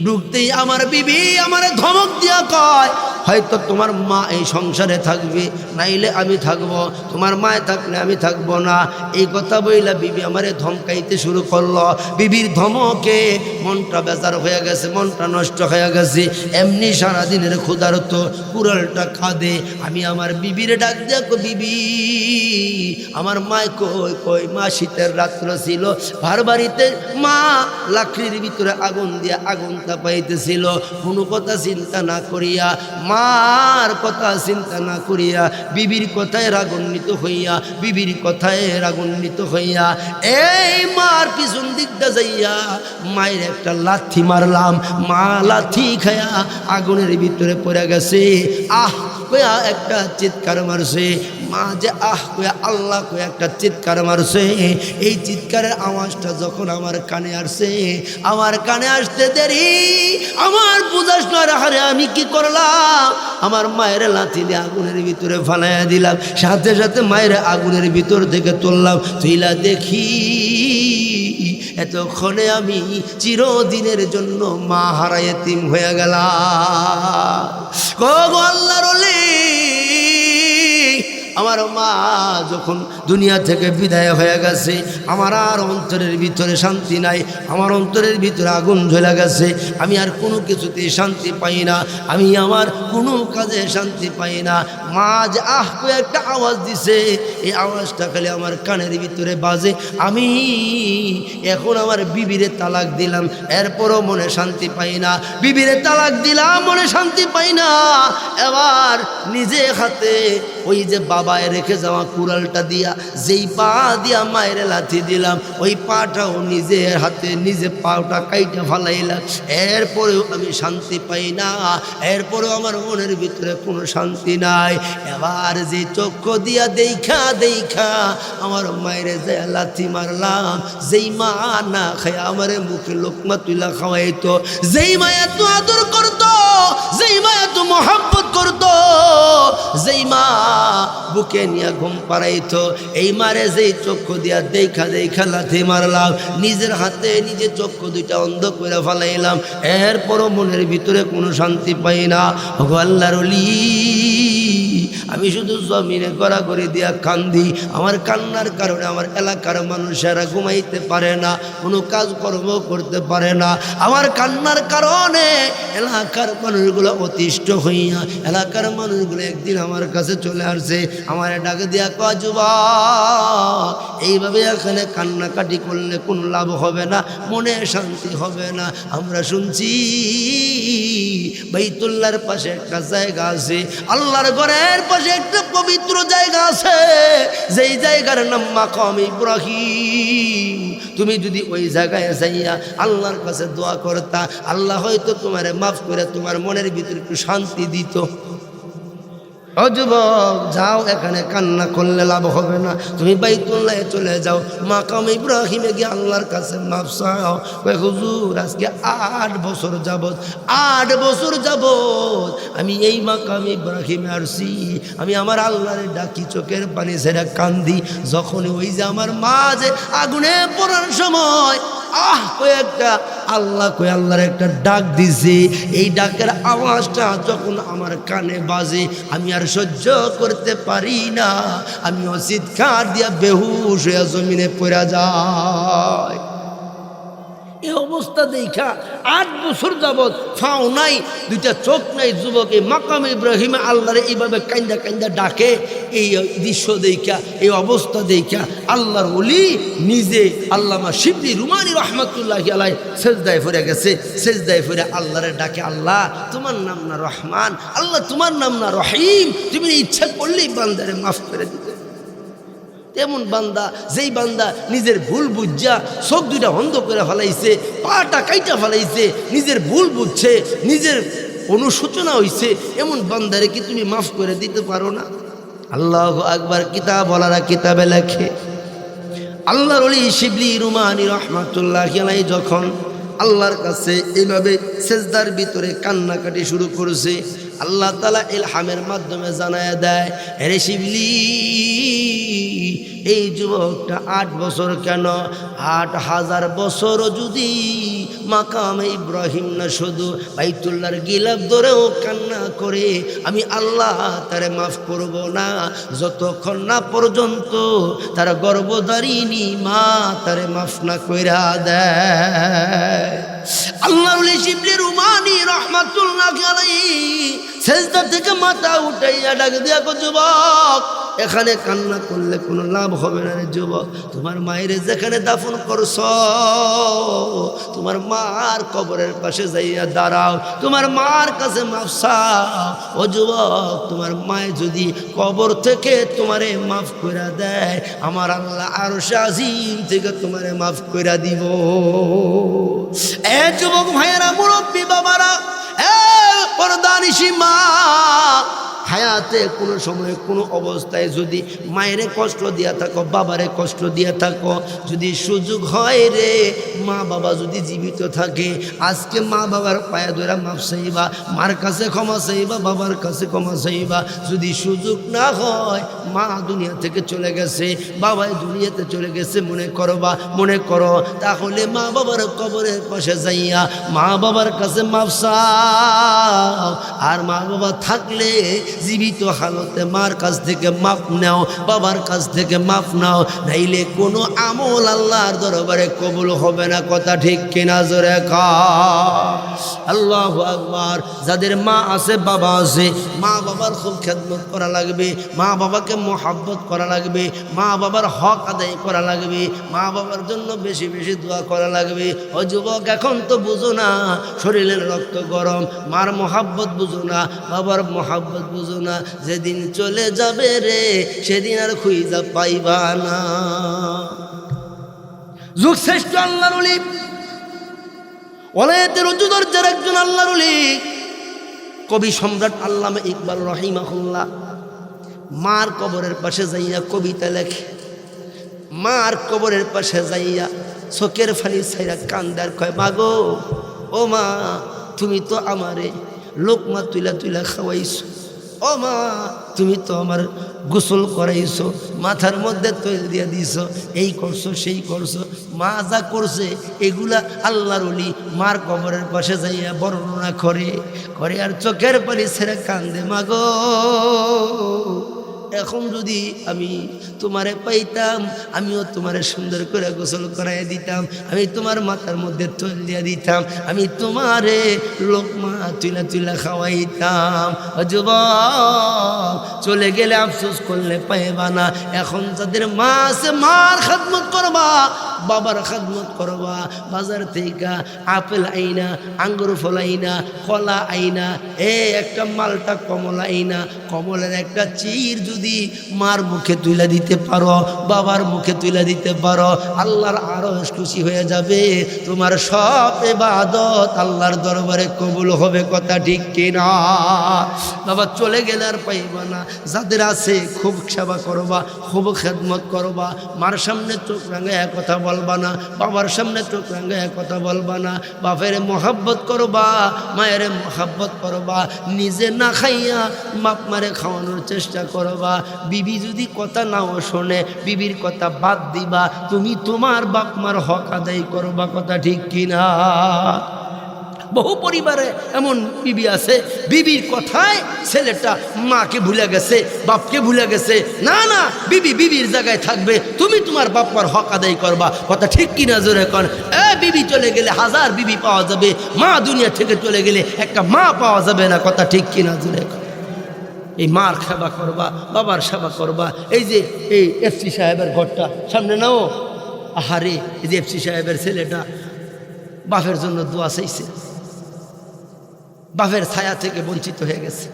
ঢুকতেই আমার বিবি আমারে ধমক দিয়া কয়, হয়তো তোমার মা এই সংসারে থাকবে, নাইলে আমি থাকবো, তোমার মায় থাকলে আমি থাকবো না। এই কথা বইলা বিবি আমারে ধমকাইতে শুরু করলো। বিবির ধমকে মনটা বেজার হয়ে গেছে, মনটা নষ্ট হয়ে গেছে। এমনি সারাদিনের ক্ষুধার্ত কুড়ালটা খাদে আমি আমার বিবিরে ডাক দিয়া কই, বিবি আমার মায় কই? কই মা শীতের রাত্র ছিল, ভার বাড়িতে মা লাকড়ির ভিতরে আগুন দিয়া আগুন তাপাইতেছিল। কোনো কথা চিন্তা না করিয়া, মার কথা চিন্তা না করিয়া, বিবির কথায় রাগান্বিত হইয়া, বিবির কথায় রাগান্বিত হইয়া এই মার পিছন দিকটা যাইয়া মায়ের একটা লাথি মারলাম। মা লাথি খায়া আগুনের ভিতরে পড়ে গেছে। আহ কয়া একটা চিৎকার মারছে। মা যে আহ কয়া আল্লাহ কয়া একটা চিৎকার মারছে। এই চিৎকারের আওয়াজটা যখন আমার কানে আসছে, আমার কানে আসতে দেরি আমার বুঝাস না, হারে আমি কি করলাম? আমার মায়ের লাথি দিয়ে আগুনের ভিতরে ফালাইয়া দিলাম, সাথে সাথে মায়ের আগুনের ভিতর থেকে তুললাম। তুইলা দেখি এতক্ষণে আমি চিরদিনের জন্য মা হারায় এতিম হয়ে গেলাম। গো আল্লাহর ওলি, আমার মা যখন দুনিয়া থেকে বিদায় হয়ে গেছে, আমার আর অন্তরের ভিতরে শান্তি নাই, আমার অন্তরের ভিতরে আগুন জ্বলে গেছে। আমি আর কোনো কিছুতেই শান্তি পাই না, আমি আমার কোনো কাজে শান্তি পাই না। মা যে আহ করে একটা আওয়াজ দিছে, এই আওয়াজটা খালি আমার কানের ভিতরে বাজে। আমি এখন আমার বিবিরে তালাক দিলাম, এরপরও মনে শান্তি পাই না। বিবিরে তালাক দিলাম, মনে শান্তি পাই না। এবার নিজে হাতে ওই যে বাবায় রেখে যাওয়া কুড়ালটা দিয়া যেই পা দিয়া মায়ের লাথি দিলাম, ওই পাটাও নিজের হাতে নিজে পাটা কাইটা ফালাইলাম। এরপরেও আমি শান্তি পাই না, এরপরেও আমার মনের ভিতরে কোনো শান্তি নাই। এবার যে চক্ষু দিয়া দেখা আমার মায়ের যে লাথি মারলাম, যেই মা না খায় আমার মুখে লোকমা তুলা খাওয়াইতো, যেই মা এত আদর করতো, যেই মা এত মোহাব্বত করতো, যেই মা বুকে নিয়ে ঘুম পাড়াইতো, এই মারে যেই চক্ষু দিয়া দেখা লাথি মারলাম, নিজের হাতে নিজে চক্ষু দুইটা অন্ধ করে ফেলাইলাম, এরপরও মনের ভিতরে কোনো শান্তি পাই না। ওগো আল্লাহর ওলি, আমি শুধু জমিনে গড়াগড়ি দিয়া কান্দি। আমার কান্নার কারণে আমার এলাকার মানুষেরা ঘুমাইতে পারে না, কোনো কাজকর্ম করতে পারে না। আমার কান্নার কারণে এলাকার মানুষগুলো অতিষ্ঠ হইয়া, এলাকার মানুষগুলো একদিন আমার কাছে চলে আসছে, আমার ডাকে দিয়া কয়, যুবক, এইভাবে এখানে কান্নাকাটি করলে কোনো লাভ হবে না, মনে শান্তি হবে না। আমরা শুনছি বাইতুল্লাহর পাশে একটা জায়গা আছে, আল্লাহর ঘরের পাশে একটা পবিত্র জায়গা আছে, যেই জায়গার নাম মাকাম ইব্রাহিম। তুমি যদি ওই জায়গায় যাইয়া আল্লাহর কাছে দোয়া করতা, আল্লাহ হয়তো তোমারে মাফ করে তোমার মনের ভিতরে একটু শান্তি দিত। ও যুবক, যাও, এখানে কান্না করলে লাভ হবে না, তুমি বাইতুল্লাহে চলে যাও, মাকাম ইব্রাহিমে গিয়ে আল্লাহর কাছে মাফ চাও। কয়, হুজুর, আজকে 8 বছর যাবত আমি এই মাকাম ইব্রাহিমে আসছি, আমি আমার আল্লাহরে ডাকি, চোখের পানি ছেড়ে কান্দি। যখন ওই যে আমার মা যে আগুনে পড়ার সময় আল্লাহর একটা ডাক দিছে, এই ডাকের আওয়াজটা যখন আমার কানে বাজে, আমি আর সহ্য করতে পারি না, আমি চিৎকার দিয়া বেহুশ হইয়া জমিনে পড়া যায়। এই অবস্থা দেখা 8 বছর যাবৎ ফাও নাই, দুইটা চোখ নাই, যুবকে মাকাম ইব্রাহিমে আল্লাহরে এইভাবে কান্দা কান্দা ডাকে। এই দৃশ্য দেখা, এই অবস্থা দেখা আল্লাহর ওলি নিজে আল্লামা শিবলি রুমানী রহমতুল্লাহি আলাইহি সেজদায় পড়ে গেছে। সেজদায় পড়ে আল্লাহরে ডাকে, আল্লাহ তোমার নাম না রহমান, আল্লাহ তোমার নাম না রহিম, তুমি ইচ্ছা করলেই বান্দারে মাফ করে দিতে। তেমন বান্দা, যেই বান্দা নিজের ভুল বুঝা চোখ দুইটা অন্ধ করে ফেলাইছে, পাটা কাইটা ফেলাইছে, নিজের ভুল বুঝছে, নিজের অনুশোচনা হইছে, এমন বান্দারে কি তুমি মাফ করে দিতে পারো না? আল্লাহু আকবার। কিতাব বলারা কিতাবে লেখে, আল্লাহর ওলি শিবলি রুমানী রহমাতুল্লাহি আলাইহি যখন আল্লাহর কাছে এইভাবে সেজদার ভিতরে কান্নাকাটি শুরু করেছে, আল্লাহ তাআলা ইলহামের মাধ্যমে জানায় দেয়, হে শিবলি, এই যুবকটা 8 বছর কেন, 8000 বছর যদি মাকাম ইব্রাহিম না শুধু বাইতুল্লাহর গিলাফ ধরেও কান্না করে, আমি আল্লাহ তারে মাফ করব না, যতক্ষণ না পর্যন্ত তার গর্ভধারিণী মা তারে মাফ না কইরা দেয়। আল্লাহর ওলি শিবলি রুমানী রহমাতুল্লাহি আলাইহি সেজদা থেকে মাথা উঠাইয়া ডাক দিয়া কয়, যুবক, এখানে কান্না করলে কোনো লাভ হবে না রে যুবক, তোমার মায়ের যেখানে দাফন করছ, তোমার মার কবরের পাশে যাইয়া দাঁড়াও, তোমার মার কাছে মাফ চাও। ও যুবক, তোমার মায়ে যদি কবর থেকে তোমারে মাফ করে দেয়, আমার আল্লাহ আরশে আজিম থেকে তোমারে মাফ করে দিব। এ যুবক ভাইয়েরা, মুরব্বী বাবারা, এ পর্দানিশী মা, হায়াতে কোনো সময় কোনো অবস্থায় যদি মায়েরে কষ্ট দিয়া থাকো, বাবারে কষ্ট দিয়া থাকো, যদি সুযোগ হয় রে, মা বাবা যদি জীবিত থাকে, আজকে মা বাবার পায়ে ধরে মাফ চাইবা, মার কাছে ক্ষমা চাইবা, বাবার কাছে ক্ষমা চাইবা। যদি সুযোগ না হয়, মা দুনিয়া থেকে চলে গেছে, বাবাই দুনিয়াতে চলে গেছে মনে করো, তাহলে মা বাবার কবরের পাশে যাইয়া মা বাবার কাছে মাফ চাও। আর মা বাবা থাকলে জীবিত হালতে মার কাছ থেকে মাফ নাও, বাবার কাছ থেকে মাফ নাও, নাইলে কোনো আমল আল্লাহর দরবারে কবুল হবে না। কথা ঠিক কিনা? জোরে কও আল্লাহু আকবার। যাদের মা আছে, বাবা আছে, মা বাবার খুব খেদমত করা লাগবে, মা বাবাকে মোহাব্বত করা লাগবে, মা বাবার হক আদায় করা লাগবে, মা বাবার জন্য বেশি বেশি দোয়া করা লাগবে। ও যুবক, এখন তো বুঝো না, শরীরের রক্ত গরম, মার মোহাব্বত বুঝো না, বাবার মোহাব্বত বুঝো না, না, যেদিন চলে যাবে রে সেদিন আর খুঁজা পাইবা না। যুগ শ্রেষ্ঠ আল্লাহর ওলি, ওলায়েতের উঁচু দরজার একজন আল্লাহর ওলি কবি সম্রাট আল্লামা ইকবাল রাহিমাহুল্লাহ মার কবরের পাশে যাইয়া কবিতা লেখে। মার কবরের পাশে যাইয়া চোখের ফানি ছাইরা কান্দার কয়, মা গো, ও মা, তুমি তো আমারে লোকমা তুইলা তুইলা খাওয়াইছো। ও মা, তুমি তো আমার গোসল করাইছো, মাথার মধ্যে তৈল দিয়ে দিছো, এই করছো সেই করছো। মা যা করছে এগুলা আল্লাহর ওলি মার কবরের পাশে যাইয়া বর্ণনা করে আর চোখের পানি ছেড়ে কান্দে, মা গো, এখন যদি আমি তোমারে পাইতাম আমিও তোমারে সুন্দর করে গোসল করাই দিতাম, আমি তোমার মাথার মধ্যে তৈল দিয়ে দিতাম, আমি তোমারে লোকমা তুইলা তুইলা খাওয়াইতাম। যুবক, চলে গেলে আফসোস করলে পাইবা না। এখন যাদের মা আছে মার খেদমত করবা, বাবার খেদমত করবা। বাজার থেকে আপেল আইনা, আঙ্গুর ফল আইনা, কলা আইনা, একটা মালটা কমলা আইনা, কমলের একটা চির যদি মার মুখে তুলে দিতে পারো, বাবার মুখে তুলে দিতে পারো, আল্লাহর আরশ খুশি হয়ে যাবে। তোমার সব ইবাদত আল্লাহর দরবারে কবুল হবে। কথা ঠিক কিনা? বাবা চলে গেলে আর পাইবা না। যাদের আছে খুব সেবা করবা, খুব খেদমত করবা। মার সামনে চোখ রাঙায় কথা বলবা না, বাবার সামনে চোখ রাঙায় কথা বলবা না। বাপের মহাব্বত করবা, মায়ের মহাব্বত করবা। নিজে না খাইয়া বাপ মারে খাওয়ানোর চেষ্টা করবা। বিবি যদি কথা নাও শোনে, বিবির কথা বাদ দিবা। তুমি তোমার বাপ মার হক আদায় করবা। কথা ঠিক কিনা? বহু পরিবারে এমন বিবি আছে, বিবির কথায় ছেলেটা মাকে ভুলে গেছে, বাপকে ভুলে গেছে। না না, বিবি বিবির জায়গায় থাকবে, তুমি তোমার বাপ মার হক আদায় করবা। কথা ঠিক কিনা? জোরে কর। বিবি চলে গেলে হাজার বিবি পাওয়া যাবে, মা দুনিয়া থেকে চলে গেলে একটা মা পাওয়া যাবে না। কথা ঠিক কিনা? জোরে কর। এই মার সেবা করবা, বাবার সেবা করবা। এই যে এই এফসি সাহেবের ঘরটা সামনে নাও, আহারে, এই যে এফসি সাহেবের ছেলেটা বাপের জন্য দোয়া চাইছে, বাপের ছায়া থেকে বঞ্চিত হয়ে গেছে।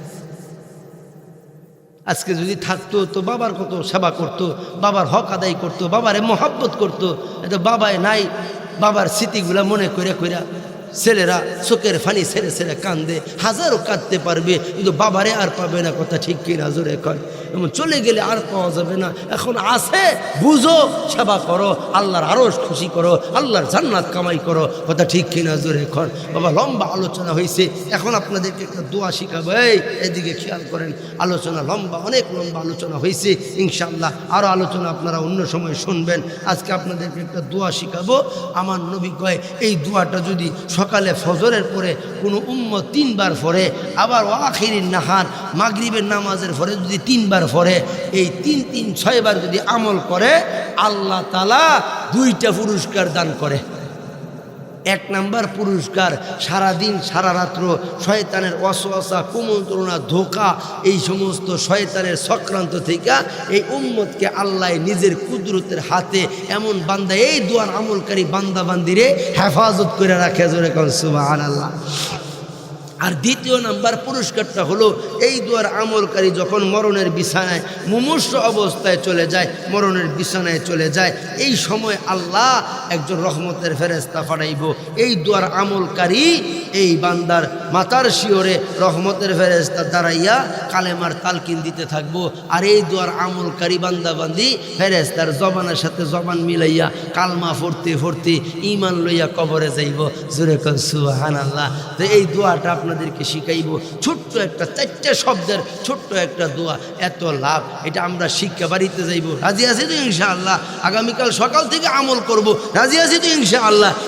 আজকে যদি থাকতো তো বাবার কত সেবা করতো, বাবার হক আদায় করতো, বাবারে মহাব্বত করতো। এত বাবায় নাই, বাবার স্মৃতিগুলা মনে করে কইরা ছেলেরা চোখের ফানি ছেড়ে ছেড়ে কান্দে। হাজারও কাঁদতে পারবে কিন্তু বাবারে আর পাবে না। কথা ঠিক কিনা? জোরে কয়। এমন চলে গেলে আর পাওয়া যাবে না। এখন আছে, বুঝো, সেবা করো, আল্লাহর আরশ খুশি করো, আল্লাহর জান্নাত কামাই করো। কথা ঠিক কিনা? জোরে কর। বাবা লম্বা আলোচনা হয়েছে, এখন আপনাদেরকে একটা দোয়া শিখাবো। এদিকে খেয়াল করেন, আলোচনা লম্বা, অনেক লম্বা আলোচনা হয়েছে। ইনশাআল্লাহ আরও আলোচনা আপনারা অন্য সময় শুনবেন। আজকে আপনাদেরকে একটা দোয়া শিখাবো। আমার নবী কয়, এই দোয়াটা যদি সকালে ফজরের পরে কোনো উম্মত 3 বার পড়ে, আবার আখিরিন নাহার মাগরিবের নামাজের পরে যদি 3 বার পড়ে, এই 3 3 6 বার যদি আমল করে, আল্লাহ তাআলা 2টা পুরস্কার দান করে। 1 নাম্বার পুরস্কার, সারাদিন সারা রাত্র শয়তানের ওয়াসওয়াসা, কুমন্ত্রণা, ধোঁকা, এই সমস্ত শয়তানের চক্রান্ত থেকে এই উম্মতকে আল্লাহ নিজের কুদরতের হাতে এমন বান্দা, এই দোয়ার আমলকারী বান্দা বান্দিরে হেফাজত করে রাখে। জোরে কোন সুবহানাল্লাহ। আর 2য় নাম্বার পুরস্কারটা হলো, এই দোয়ার আমলকারী যখন মরণের বিছানায় মুমূর্ষ অবস্থায় চলে যায়, মরণের বিছানায় চলে যায়, এই সময় আল্লাহ একজন রহমতের ফেরেশতা পাঠাইব। এই দোয়ার আমলকারী এই বান্দার মাথার শিওরে রহমতের ফেরেশতা দাঁড়াইয়া কালেমার তালকিন দিতে থাকবো। আর এই দোয়ার আমলকারী বান্দা বান্দি ফেরেশতার জবানের সাথে জবান মিলাইয়া কালমা পড়তে পড়তে ঈমান লইয়া কবরে যাইব। জোরে কোন সুবহানাল্লাহ। তো এই দোয়াটা আপনাদেরকে শিখাইব। ছোট্ট একটা 4টে শব্দের ছোট্ট একটা দোয়া, এত লাভ। এটা আমরা শিক্ষা বাড়িতে যাইব। রাজি আছি তো ইনশাআল্লাহ? আগামীকাল সকাল থেকে আমল করব। রাজি আছি তো ইনশাআল্লাহ?